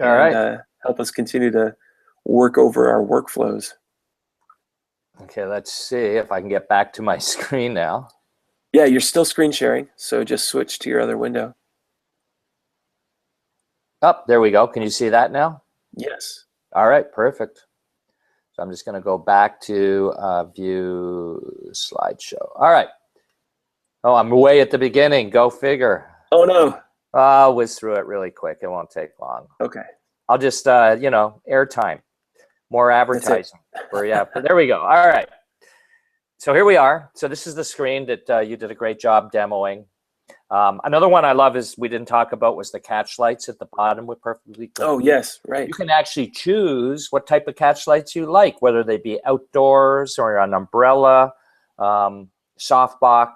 All right. Help us continue to work over our workflows. Okay, let's see if I can get back to my screen now. Yeah, you're still screen sharing, so just switch to your other window. Oh, there we go. Can you see that now? Yes. All right, perfect. So I'm just going to go back to view slideshow. All right. Oh, I'm way at the beginning. Go figure. Oh, no. I'll whiz through it really quick. It won't take long. Okay. I'll just, airtime, more advertising. There we go. All right. So here we are. So this is the screen that you did a great job demoing. Another one I love is we didn't talk about was the catch lights at the bottom with Perfectly Clear. Oh, yes, right. You can actually choose what type of catch lights you like, whether they be outdoors or an umbrella, softbox,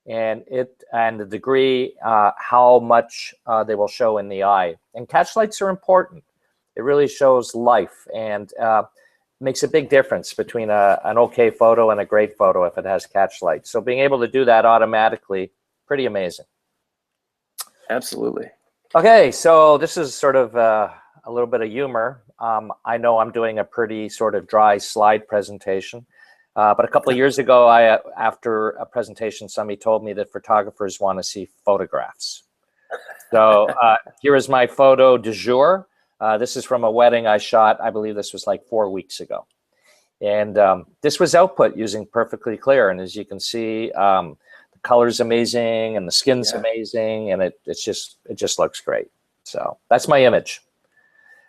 and the degree, how much they will show in the eye. And catch lights are important. It really shows life and makes a big difference between an okay photo and a great photo if it has catch lights. So being able to do that automatically, pretty amazing. Absolutely. Okay, so this is sort of a little bit of humor. I know I'm doing a pretty sort of dry slide presentation, but a couple of years ago, after a presentation, somebody told me that photographers want to see photographs. So here is my photo du jour. This is from a wedding I shot. I believe this was like 4 weeks ago. And this was output using Perfectly Clear. And as you can see, the color's amazing and the skin's amazing, and it just looks great. So that's my image.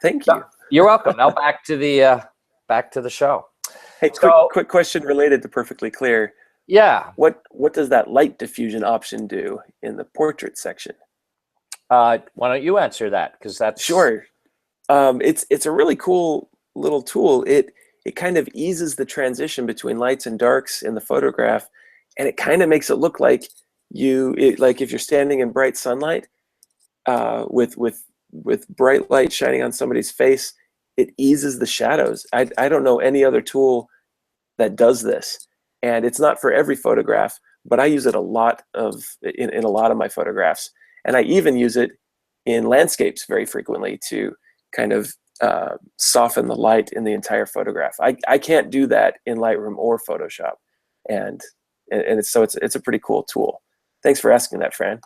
Thank you. You're welcome. Now back to the show. Hey, quick question related to Perfectly Clear. Yeah. What does that light diffusion option do in the portrait section? Why don't you answer that? Because that's sure. It's a really cool little tool. It kind of eases the transition between lights and darks in the photograph, and it kind of makes it look like like if you're standing in bright sunlight with bright light shining on somebody's face, it eases the shadows. I don't know any other tool that does this, and it's not for every photograph, but I use it a lot in a lot of my photographs, and I even use it in landscapes very frequently to kind of soften the light in the entire photograph. I can't do that in Lightroom or Photoshop, and it's a pretty cool tool. Thanks for asking that, Fran.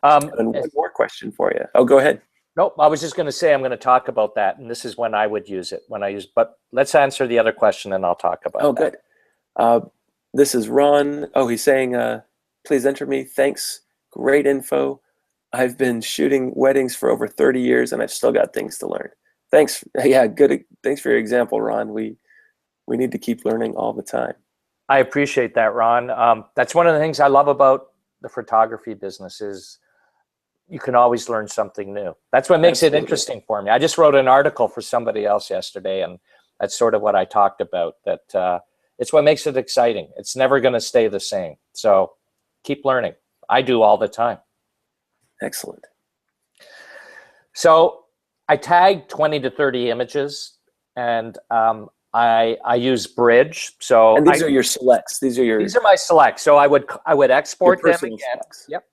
And one more question for you. Oh, go ahead. Nope, I was just going to say I'm going to talk about that, and this is when I would use it. But let's answer the other question, and I'll talk about that. Oh, good. This is Ron. Oh, he's saying, please enter me. Thanks. Great info. I've been shooting weddings for over 30 years, and I've still got things to learn. Thanks. Yeah, good. Thanks for your example, Ron. We need to keep learning all the time. I appreciate that, Ron. That's one of the things I love about the photography business is you can always learn something new. That's what makes it interesting for me. I just wrote an article for somebody else yesterday, and that's sort of what I talked about, that it's what makes it exciting. It's never going to stay the same. So keep learning. I do all the time. Excellent. So I tagged 20 to 30 images and I use Bridge. So And these are your selects. These are my selects. So I would export them again. selects. Yep.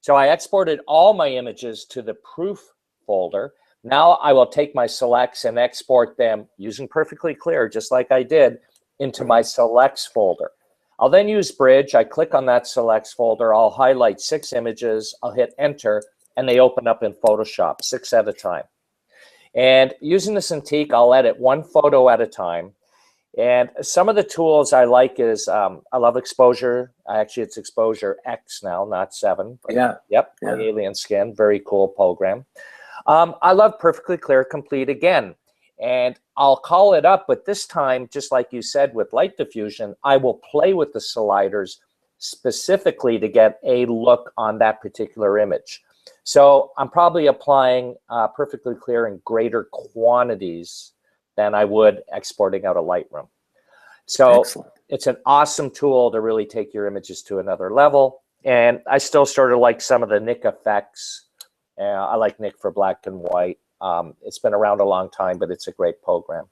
So I exported all my images to the proof folder. Now I will take my selects and export them using Perfectly Clear, just like I did, into my selects folder. I'll then use Bridge. I click on that selects folder. I'll highlight 6 images. I'll hit enter, and they open up in Photoshop, 6 at a time. And using the Cintiq, I'll edit 1 photo at a time. And some of the tools I like is, I love exposure. Actually, it's exposure X now, not 7. Yeah. Yep, my alien skin, very cool program. I love Perfectly Clear Complete again. And I'll call it up, but this time, just like you said with light diffusion, I will play with the sliders specifically to get a look on that particular image. So I'm probably applying Perfectly Clear in greater quantities than I would exporting out of Lightroom. So excellent. It's an awesome tool to really take your images to another level. And I still sort of like some of the Nik effects. I like Nik for black and white. It's been around a long time, but it's a great program.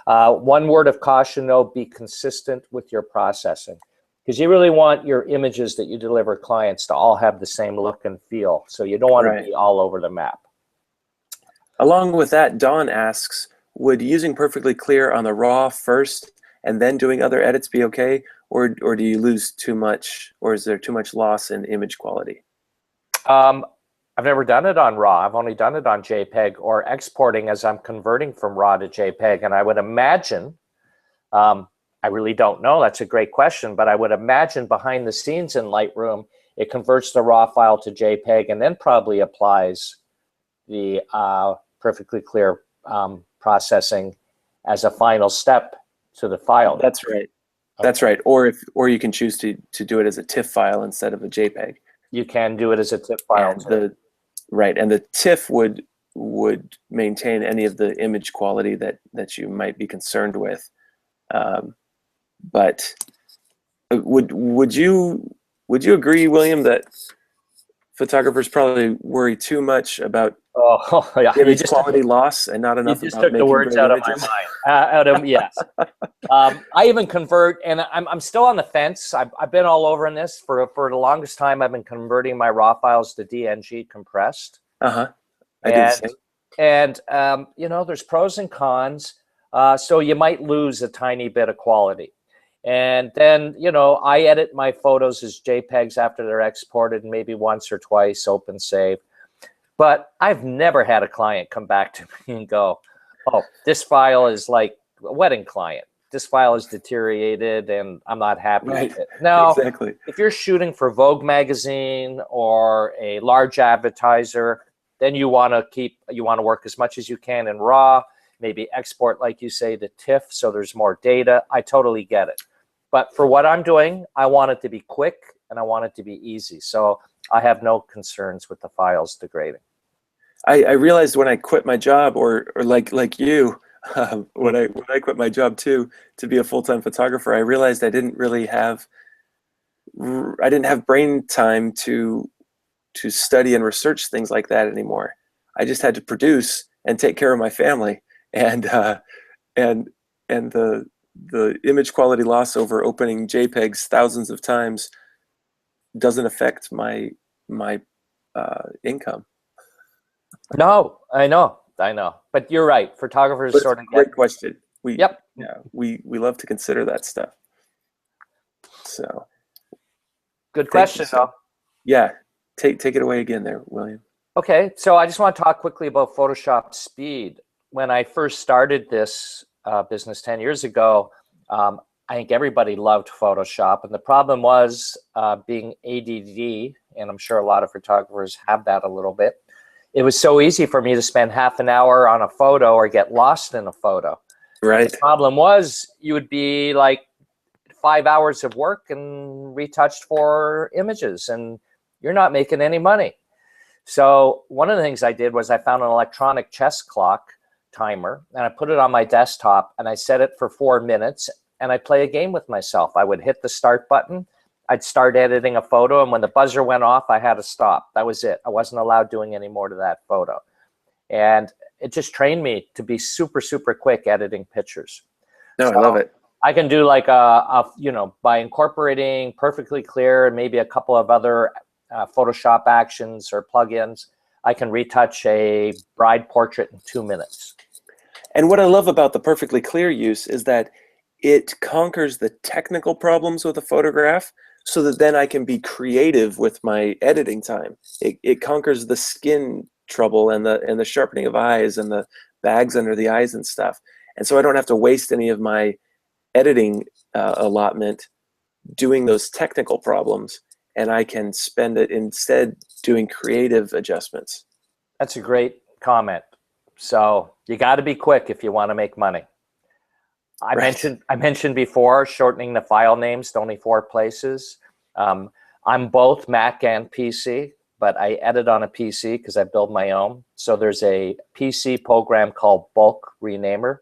One word of caution, though, be consistent with your processing, because you really want your images that you deliver clients to all have the same look and feel. So you don't want to be all over the map. Along with that, Dawn asks, would using Perfectly Clear on the RAW first and then doing other edits be okay? Or do you lose too much, or is there too much loss in image quality? I've never done it on RAW. I've only done it on JPEG or exporting as I'm converting from RAW to JPEG. And I would imagine, I really don't know, that's a great question, but I would imagine behind the scenes in Lightroom, it converts the RAW file to JPEG and then probably applies the Perfectly Clear processing as a final step to the file. That's right. That's right. Or you can choose to do it as a TIFF file instead of a JPEG. You can do it as a TIFF file. And the TIFF would maintain any of the image quality that you might be concerned with. But would you agree, William, that photographers probably worry too much about image quality loss and not enough you just about took the words out of my mind. Yes. I even convert, and I'm still on the fence. I've been all over in this for the longest time. I've been converting my RAW files to DNG compressed. I do the same. And you know, there's pros and cons. So you might lose a tiny bit of quality. And then, you know, I edit my photos as JPEGs after they're exported, maybe once or twice, open save. But I've never had a client come back to me and go, oh, this file is like a wedding client. This file is deteriorated and I'm not happy with it. Now, exactly. If you're shooting for Vogue magazine or a large advertiser, then you want to work as much as you can in RAW, maybe export, like you say, to TIFF so there's more data. I totally get it. But for what I'm doing, I want it to be quick and I want it to be easy. So I have no concerns with the files degrading. I realized when I quit my job, or like you, when I quit my job too to be a full-time photographer, I realized I didn't have brain time to study and research things like that anymore. I just had to produce and take care of my family, and the image quality loss over opening JPEGs thousands of times doesn't affect my income. No, I know, but you're right. Photographers but sort of great question. We love to consider that stuff. So good question, though. Yeah, take it away again there, William. Okay, so I just want to talk quickly about Photoshop speed. When I first started this business 10 years ago, I think everybody loved Photoshop, and the problem was being ADD, and I'm sure a lot of photographers have that a little bit. It was so easy for me to spend half an hour on a photo or get lost in a photo. Right. The problem was you would be like 5 hours of work and retouched 4 images, and you're not making any money. So one of the things I did was I found an electronic chess clock timer, and I put it on my desktop, and I set it for 4 minutes, and I play a game with myself. I would hit the start button. I'd start editing a photo, and when the buzzer went off, I had to stop. That was it. I wasn't allowed doing any more to that photo. And it just trained me to be super, super quick editing pictures. No, So I love it. I can do like you know, by incorporating Perfectly Clear and maybe a couple of other Photoshop actions or plugins, I can retouch a bride portrait in 2 minutes. And what I love about the Perfectly Clear use is that it conquers the technical problems with a photograph so that then I can be creative with my editing time. It conquers the skin trouble and the sharpening of eyes and the bags under the eyes and stuff. And so I don't have to waste any of my editing allotment doing those technical problems, and I can spend it instead doing creative adjustments. That's a great comment. So you got to be quick if you want to make money. I mentioned before shortening the file names to only 4 places. I'm both Mac and PC, but I edit on a PC because I build my own. So there's a PC program called Bulk Renamer.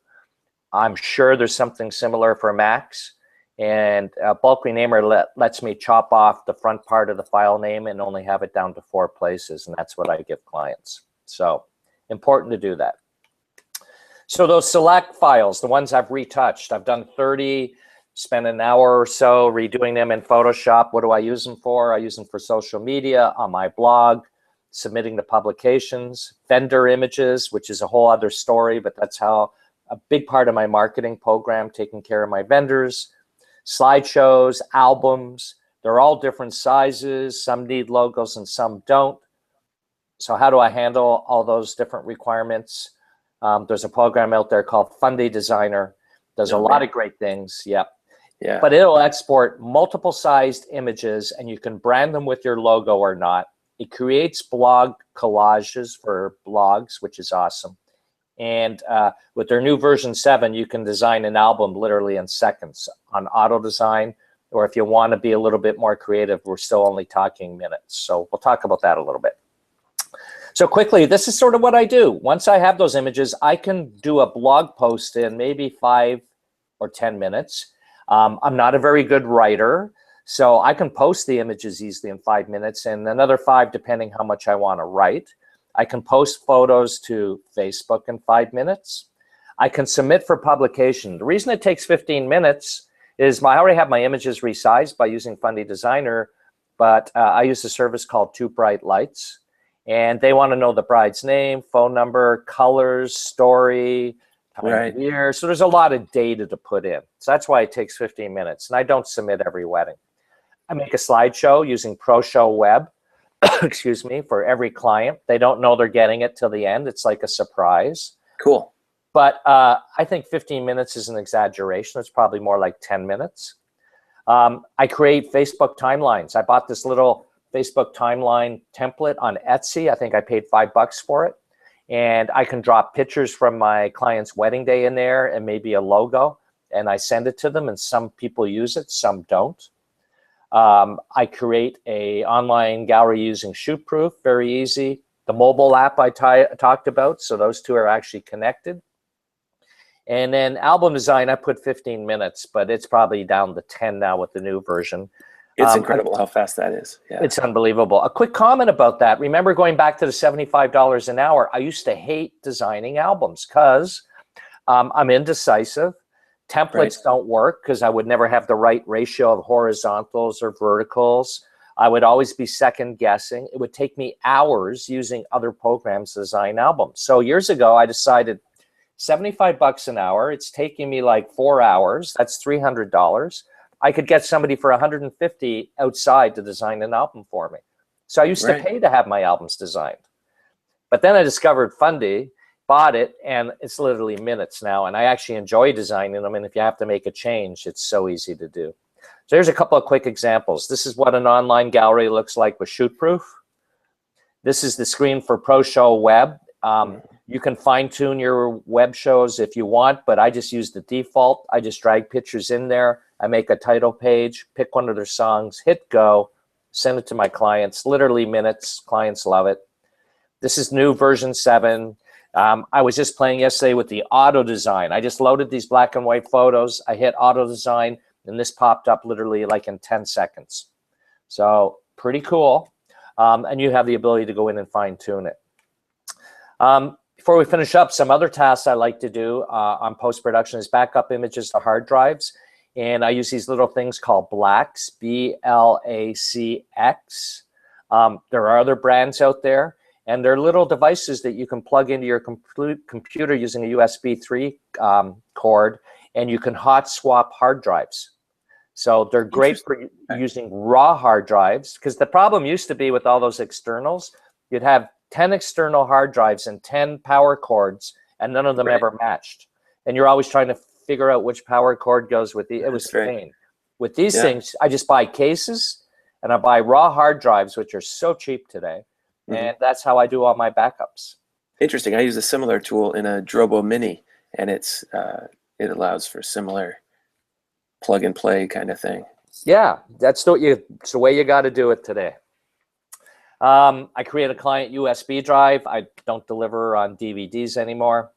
I'm sure there's something similar for Macs. And Bulk Renamer lets me chop off the front part of the file name and only have it down to 4 places. And that's what I give clients. So important to do that. So those select files, the ones I've retouched, I've done 30, spent an hour or so redoing them in Photoshop. What do I use them for? I use them for social media, on my blog, submitting to publications, vendor images, which is a whole other story, but that's how a big part of my marketing program, taking care of my vendors, slideshows, albums. They're all different sizes. Some need logos and some don't. So how do I handle all those different requirements? There's a program out there called Fundy Designer. Does a lot of great things. Yep. Yeah. But it'll export multiple sized images and you can brand them with your logo or not. It creates blog collages for blogs, which is awesome. And with their new version 7, you can design an album literally in seconds on auto design. Or if you want to be a little bit more creative, we're still only talking minutes. So we'll talk about that a little bit. So quickly, this is sort of what I do. Once I have those images, I can do a blog post in maybe 5 or 10 minutes. I'm not a very good writer, so I can post the images easily in 5 minutes and another 5 depending how much I want to write. I can post photos to Facebook in 5 minutes. I can submit for publication. The reason it takes 15 minutes is I already have my images resized by using Fundy Designer, but I use a service called Too Bright Lights. And they want to know the bride's name, phone number, colors, story, time of year. So there's a lot of data to put in. So that's why it takes 15 minutes. And I don't submit every wedding. I make a slideshow using ProShow Web, excuse me, for every client. They don't know they're getting it till the end. It's like a surprise. Cool. But I think 15 minutes is an exaggeration. It's probably more like 10 minutes. I create Facebook timelines. I bought this little Facebook timeline template on Etsy. I think I paid $5 for it. And I can drop pictures from my client's wedding day in there and maybe a logo. And I send it to them and some people use it, some don't. I create a online gallery using Shootproof, very easy. The mobile app I talked about, so those two are actually connected. And then album design, I put 15 minutes, but it's probably down to 10 now with the new version. It's incredible how fast that is. Yeah. It's unbelievable. A quick comment about that. Remember going back to the $75 an hour, I used to hate designing albums because I'm indecisive. Templates don't work because I would never have the right ratio of horizontals or verticals. I would always be second guessing. It would take me hours using other programs to design albums. So years ago, I decided $75 an hour. It's taking me like 4 hours. That's $300. I could get somebody for $150 outside to design an album for me. So I used to pay to have my albums designed. But then I discovered Fundy, bought it, and it's literally minutes now. And I actually enjoy designing them. And if you have to make a change, it's so easy to do. So here's a couple of quick examples. This is what an online gallery looks like with Shootproof. This is the screen for ProShow Web. You can fine tune your web shows if you want, but I just use the default. I just drag pictures in there. I make a title page, pick one of their songs, hit go, send it to my clients, literally minutes. Clients love it. This is new version 7. I was just playing yesterday with the auto design. I just loaded these black and white photos. I hit auto design, and this popped up literally like in 10 seconds. So pretty cool. And you have the ability to go in and fine tune it. before we finish up, some other tasks I like to do on post-production is backup images to hard drives. And I use these little things called Blacks, B-L-A-C-X. There are other brands out there, and they're little devices that you can plug into your computer using a USB 3 cord, and you can hot swap hard drives. So they're great for using raw hard drives, because the problem used to be with all those externals, you'd have 10 external hard drives and 10 power cords, and none of them ever matched. And you're always trying to figure out which power cord goes with the, it was pain. With these things, I just buy cases, and I buy raw hard drives, which are so cheap today. And that's how I do all my backups. Interesting. I use a similar tool in a Drobo Mini, and it allows for similar plug and play kind of thing. Yeah, it's the way you got to do it today. I create a client USB drive. I don't deliver on DVDs anymore.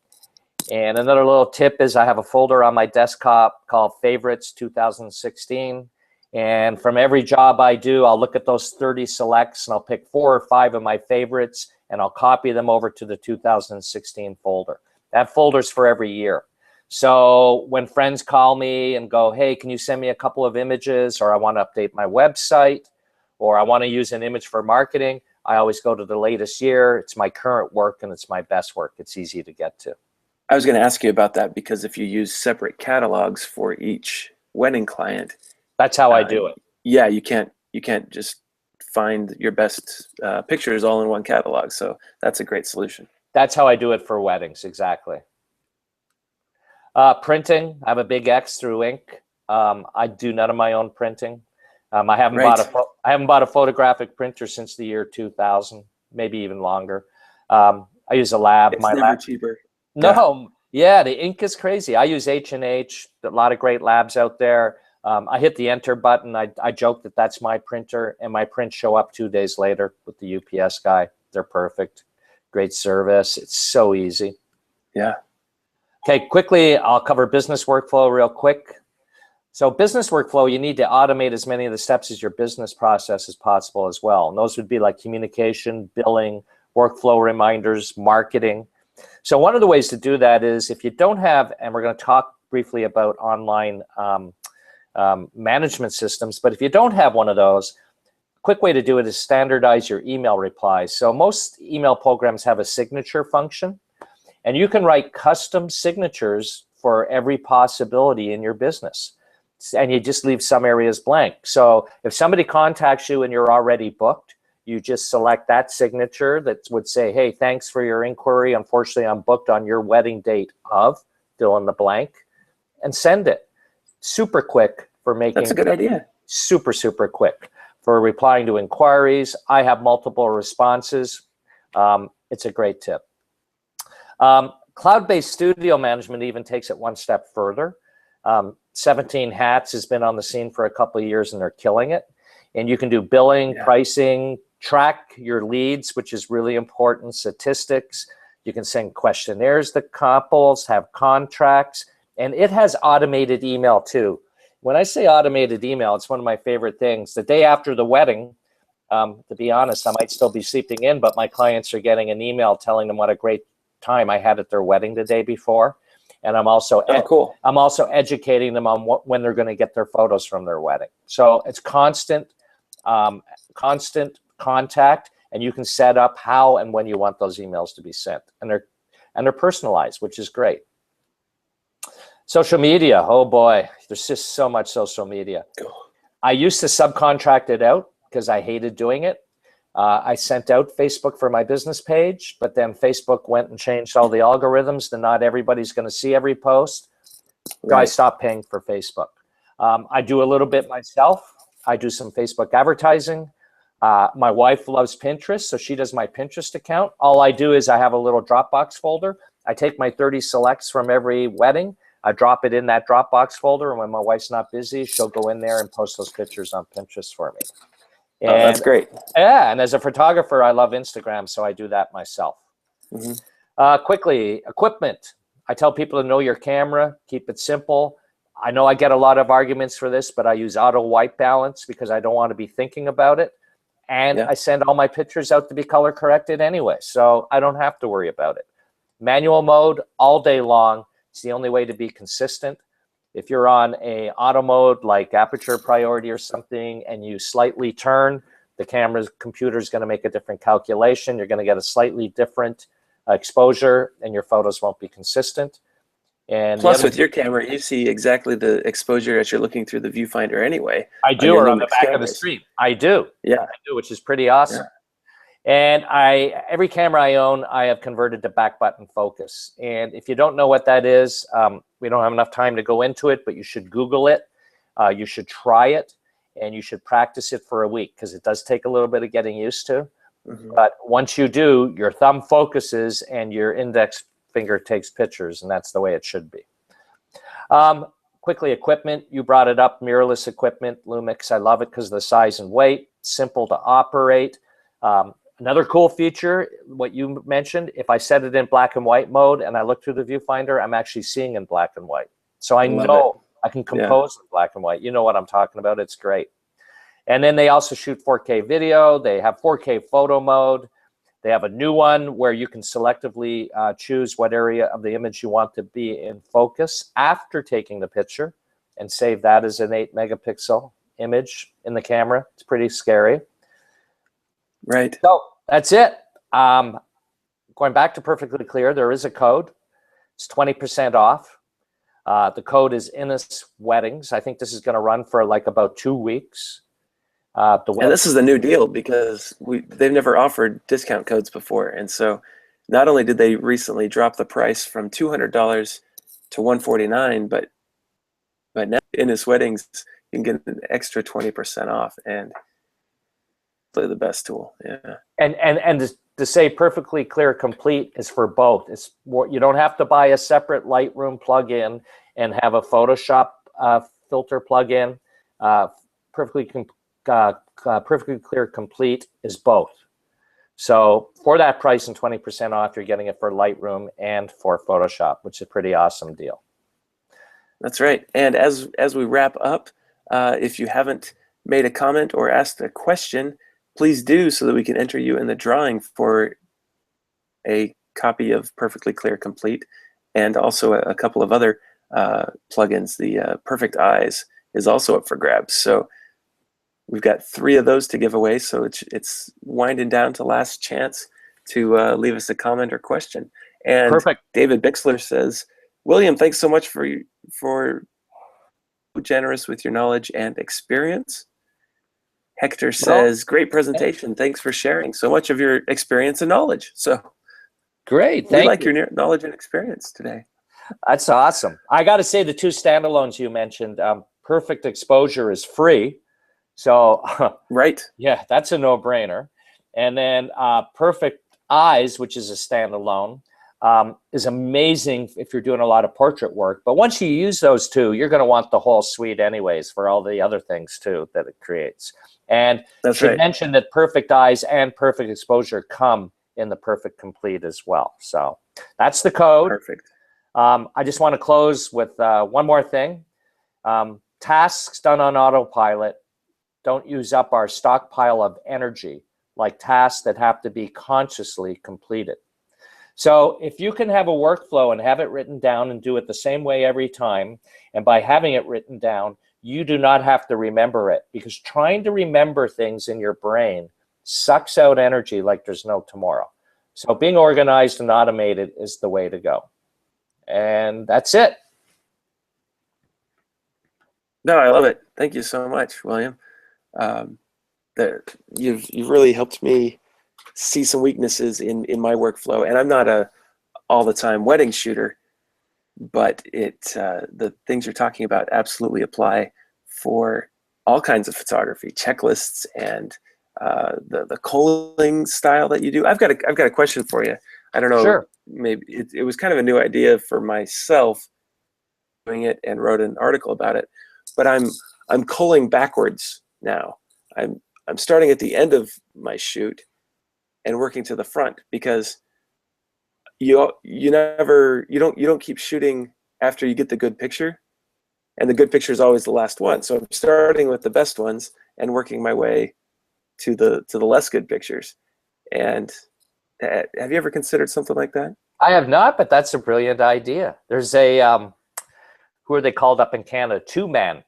And another little tip is I have a folder on my desktop called Favorites 2016. And from every job I do, I'll look at those 30 selects, and I'll pick 4 or 5 of my favorites, and I'll copy them over to the 2016 folder. That folder's for every year. So when friends call me and go, hey, can you send me a couple of images, or I want to update my website, or I want to use an image for marketing, I always go to the latest year. It's my current work, and it's my best work. It's easy to get to. I was going to ask you about that, because if you use separate catalogs for each wedding client, that's how I do it. Yeah, you can't just find your best pictures all in one catalog. So that's a great solution. That's how I do it for weddings, exactly. Printing, I have a big X through ink. I do none of my own printing. I haven't bought a photographic printer since the year 2000, maybe even longer. I use a lab. It's never cheaper. No, yeah, the ink is crazy. I use H&H, a lot of great labs out there. I hit the enter button. I joke that that's my printer, and my prints show up 2 days later with the UPS guy. They're perfect. Great service. It's so easy. Yeah. Okay, quickly, I'll cover business workflow real quick. So business workflow, you need to automate as many of the steps as your business process as possible as well. And those would be like communication, billing, workflow reminders, marketing. So one of the ways to do that is, if you don't have, and we're going to talk briefly about online management systems, but if you don't have one of those, a quick way to do it is standardize your email replies. So most email programs have a signature function, and you can write custom signatures for every possibility in your business. And you just leave some areas blank. So if somebody contacts you and you're already booked, you just select that signature that would say, hey, thanks for your inquiry. Unfortunately, I'm booked on your wedding date of, fill in the blank, and send it. Super quick for making. That's a good idea. Super, super quick for replying to inquiries. I have multiple responses. It's a great tip. Cloud-based studio management even takes it one step further. 17 Hats has been on the scene for a couple of years, and they're killing it. And you can do billing, pricing, track your leads, which is really important, statistics. You can send questionnaires to couples, have contracts, and it has automated email too. When I say automated email, it's one of my favorite things. The day after the wedding, to be honest, I might still be sleeping in, but my clients are getting an email telling them what a great time I had at their wedding the day before. And I'm also I'm also educating them on when they're going to get their photos from their wedding. So it's constant contact, and you can set up how and when you want those emails to be sent, and they're personalized, which is great. Social media, oh boy, there's just so much social media. I used to subcontract it out because I hated doing it. I sent out Facebook for my business page, but then Facebook went and changed all the algorithms, and not everybody's going to see every post. So I stopped paying for Facebook. I do a little bit myself. I do some Facebook advertising. My wife loves Pinterest, so she does my Pinterest account. All I do is I have a little Dropbox folder. I take my 30 selects from every wedding. I drop it in that Dropbox folder, and when my wife's not busy, she'll go in there and post those pictures on Pinterest for me. And, that's great. Yeah, and as a photographer, I love Instagram, so I do that myself. Quickly, equipment. I tell people to know your camera, keep it simple. I know I get a lot of arguments for this, but I use auto white balance because I don't want to be thinking about it. And I send all my pictures out to be color corrected anyway, so I don't have to worry about it. Manual mode all day long. It's the only way to be consistent. If you're on a auto mode like aperture priority or something and you slightly turn, the computer is going to make a different calculation. You're going to get a slightly different exposure and your photos won't be consistent. And plus with your camera, you see exactly the exposure as you're looking through the viewfinder anyway. I do, or on the back of the screen. I do. Yeah. I do, which is pretty awesome. Yeah. And every camera I own, I have converted to back button focus. And if you don't know what that is, we don't have enough time to go into it, but you should Google it. You should try it, and you should practice it for a week because it does take a little bit of getting used to. Mm-hmm. But once you do, your thumb focuses and your index finger takes pictures, and that's the way it should be. Quickly, equipment. You brought it up, mirrorless equipment, Lumix. I love it because of the size and weight, simple to operate. Another cool feature, what you mentioned, if I set it in black and white mode and I look through the viewfinder, I'm actually seeing in black and white. So I know I can compose in black and white. You know what I'm talking about. It's great. And then they also shoot 4K video. They have 4K photo mode. They have a new one where you can selectively choose what area of the image you want to be in focus after taking the picture and save that as an 8 megapixel image in the camera. It's pretty scary. Right. So that's it. Going back to Perfectly Clear, there is a code. It's 20% off. The code is Innis Weddings. I think this is going to run for like about 2 weeks. And this is a new deal because they've never offered discount codes before. And so not only did they recently drop the price from $200 to $149, but now Innis Weddings, you can get an extra 20% off and play the best tool. Yeah. And to say Perfectly Clear Complete is for both. It's more, you don't have to buy a separate Lightroom plugin and have a Photoshop filter plugin. Perfectly Clear Complete is both. So for that price and 20% off, you're getting it for Lightroom and for Photoshop, which is a pretty awesome deal. That's right. And as we wrap up, if you haven't made a comment or asked a question, please do so that we can enter you in the drawing for a copy of Perfectly Clear Complete and also a couple of other plugins. The Perfect Eyes is also up for grabs. So we've got 3 of those to give away, so it's winding down to last chance to leave us a comment or question. And Perfect. David Bixler says, William, thanks so much for generous with your knowledge and experience. Hector says, great presentation. Thanks for sharing so much of your experience and knowledge. So great. We like your knowledge and experience today. That's awesome. I got to say the 2 standalones you mentioned, Perfect Exposure is free. So right. Yeah, that's a no-brainer. And then Perfect Eyes, which is a standalone, is amazing if you're doing a lot of portrait work. But once you use those 2, you're going to want the whole suite anyways for all the other things too that it creates. And I should mention that Perfect Eyes and Perfect Exposure come in the Perfect Complete as well. So that's the code. Perfect. I just want to close with one more thing. Tasks done on autopilot don't use up our stockpile of energy like tasks that have to be consciously completed. So if you can have a workflow and have it written down and do it the same way every time, and by having it written down, you do not have to remember it, because trying to remember things in your brain sucks out energy like there's no tomorrow. So being organized and automated is the way to go. And that's it. No, I love it. Thank you so much, William. You've really helped me see some weaknesses in my workflow, and I'm not a all the time wedding shooter, but the things you're talking about absolutely apply for all kinds of photography, checklists, and the culling style that you do. I've got a question for you. I don't know. Sure. Maybe it was kind of a new idea for myself doing it, and wrote an article about it. But I'm culling backwards now. I'm starting at the end of my shoot and working to the front, because you don't keep shooting after you get the good picture, and the good picture is always the last one. So I'm starting with the best ones and working my way to the less good pictures. And Have you ever considered something like that? I have not, but that's a brilliant idea. There's a, who are they called up in Canada? Two Men,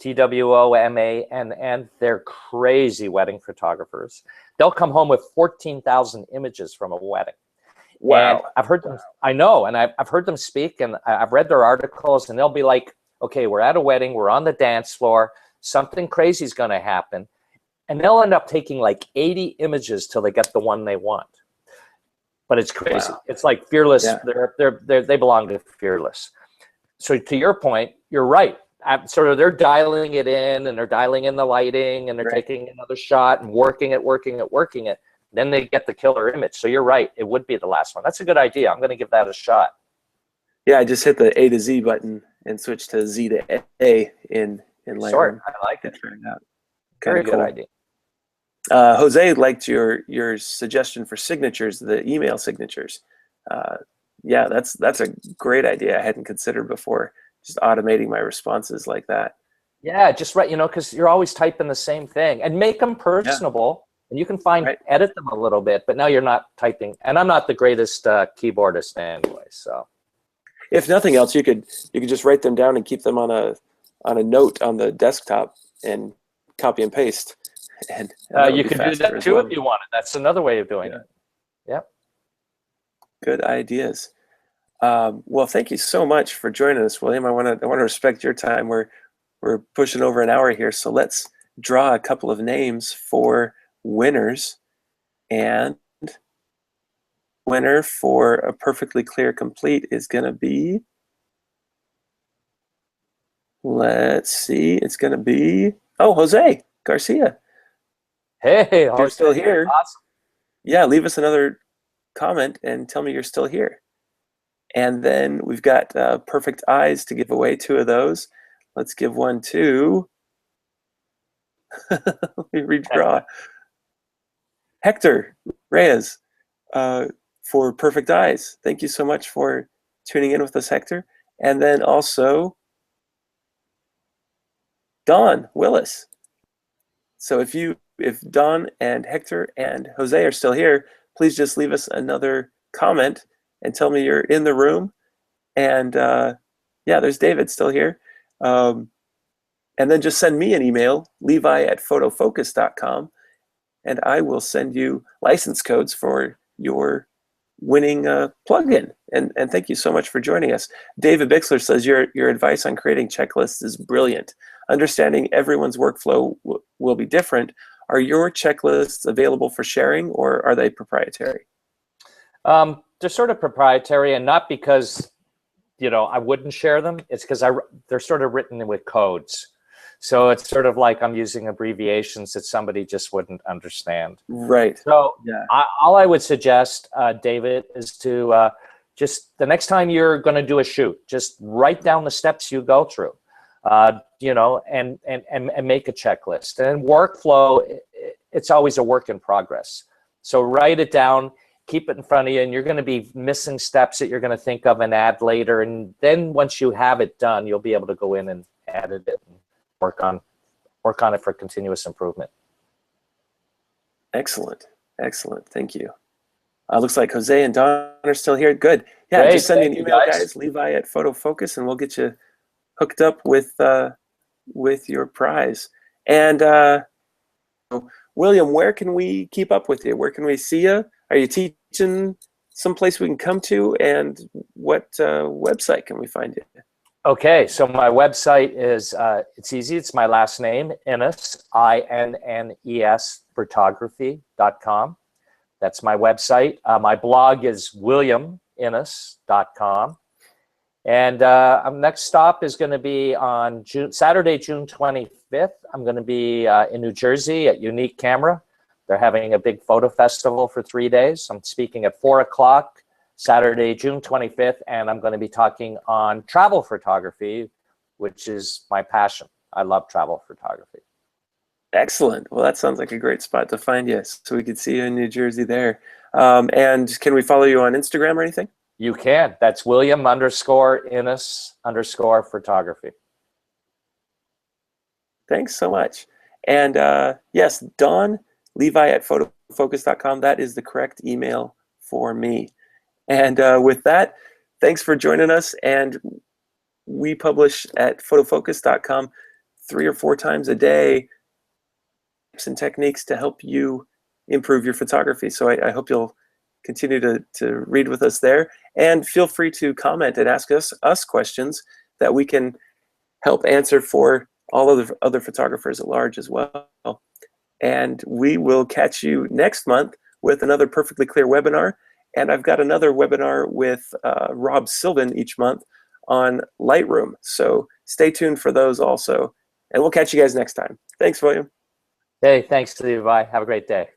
TWOMANN. They're crazy wedding photographers. They'll come home with 14,000 images from a wedding. Wow. And I've heard them, I know, and I've heard them speak, and I've read their articles, and they'll be like, okay, we're at a wedding, we're on the dance floor, something crazy is going to happen. And they'll end up taking like 80 images till they get the one they want. But it's crazy. Wow. It's like Fearless. Yeah. They belong to Fearless. So to your point, you're right. They're dialing it in, and they're dialing in the lighting, and they're taking another shot and working it. Then they get the killer image. So you're right. It would be the last one. That's a good idea. I'm going to give that a shot. Yeah, I just hit the A to Z button and switch to Z to A in Lightroom. Sure, I like it. Try it out. Very good idea. Jose liked your suggestion for signatures, the email signatures. Yeah, that's a great idea. I hadn't considered before, just automating my responses like that. Yeah, just right, because you're always typing the same thing, and make them personable. And you can edit them a little bit, but now you're not typing. And I'm not the greatest keyboardist anyway, so. If nothing else, you could just write them down and keep them on a note on the desktop and copy and paste. And you can do that too if you wanted. That's another way of doing it. Yep. Good ideas. Well, thank you so much for joining us, William. I want to respect your time. We're pushing over an hour here, so let's draw a couple of names for winners. And winner for a perfectly clear complete is going to be, let's see, it's going to be, Jose Garcia. Hey, you're still here. Awesome. Yeah, leave us another comment and tell me you're still here. And then we've got perfect eyes to give away, 2 of those. Let's give one to, let me redraw. Hector Reyes for perfect eyes. Thank you so much for tuning in with us, Hector. And then also Don Willis. So if Don and Hector and Jose are still here, please just leave us another comment and tell me you're in the room. And yeah, there's David still here. And then just send me an email, levi@photofocus.com, and I will send you license codes for your winning plugin. And thank you so much for joining us. David Bixler says your advice on creating checklists is brilliant. Understanding everyone's workflow will be different. Are your checklists available for sharing, or are they proprietary? They're sort of proprietary, and not because I wouldn't share them. It's because they're sort of written with codes. So it's sort of like I'm using abbreviations that somebody just wouldn't understand. Right. So all I would suggest, David, is to just the next time you're going to do a shoot, just write down the steps you go through, and make a checklist. And workflow, it's always a work in progress. So write it down, keep it in front of you, and you're going to be missing steps that you're going to think of and add later. And then once you have it done, you'll be able to go in and edit it and work on it for continuous improvement. Excellent. Thank you. Looks like Jose and Don are still here. Good. Yeah, Great. just send me an email, guys. Levi@photofocus, and we'll get you hooked up with your prize. And William, where can we keep up with you? Where can we see you? Are you teaching someplace we can come to? And what website can we find you? Okay, so my website is, it's easy. It's my last name, Innes, INNES, photography.com. That's my website. My blog is williaminnes.com. And next stop is going to be on Saturday, June 25th. I'm going to be in New Jersey at Unique Camera. They're having a big photo festival for 3 days. I'm speaking at 4 o'clock. Saturday, June 25th, and I'm going to be talking on travel photography, which is my passion. I love travel photography. Excellent. Well, that sounds like a great spot to find you, so we could see you in New Jersey there. And can we follow you on Instagram or anything? You can. That's William_Innes_photography. Thanks so much. And yes, Don, Levi@photofocus.com. That is the correct email for me. And with that, thanks for joining us. And we publish at photofocus.com 3 or 4 times a day tips and techniques to help you improve your photography. So I hope you'll continue to read with us there. And feel free to comment and ask us questions that we can help answer for all of the other photographers at large as well. And we will catch you next month with another Perfectly Clear webinar. And I've got another webinar with Rob Sylvan each month on Lightroom. So stay tuned for those also. And we'll catch you guys next time. Thanks, William. Hey, thanks, Levi. Have a great day.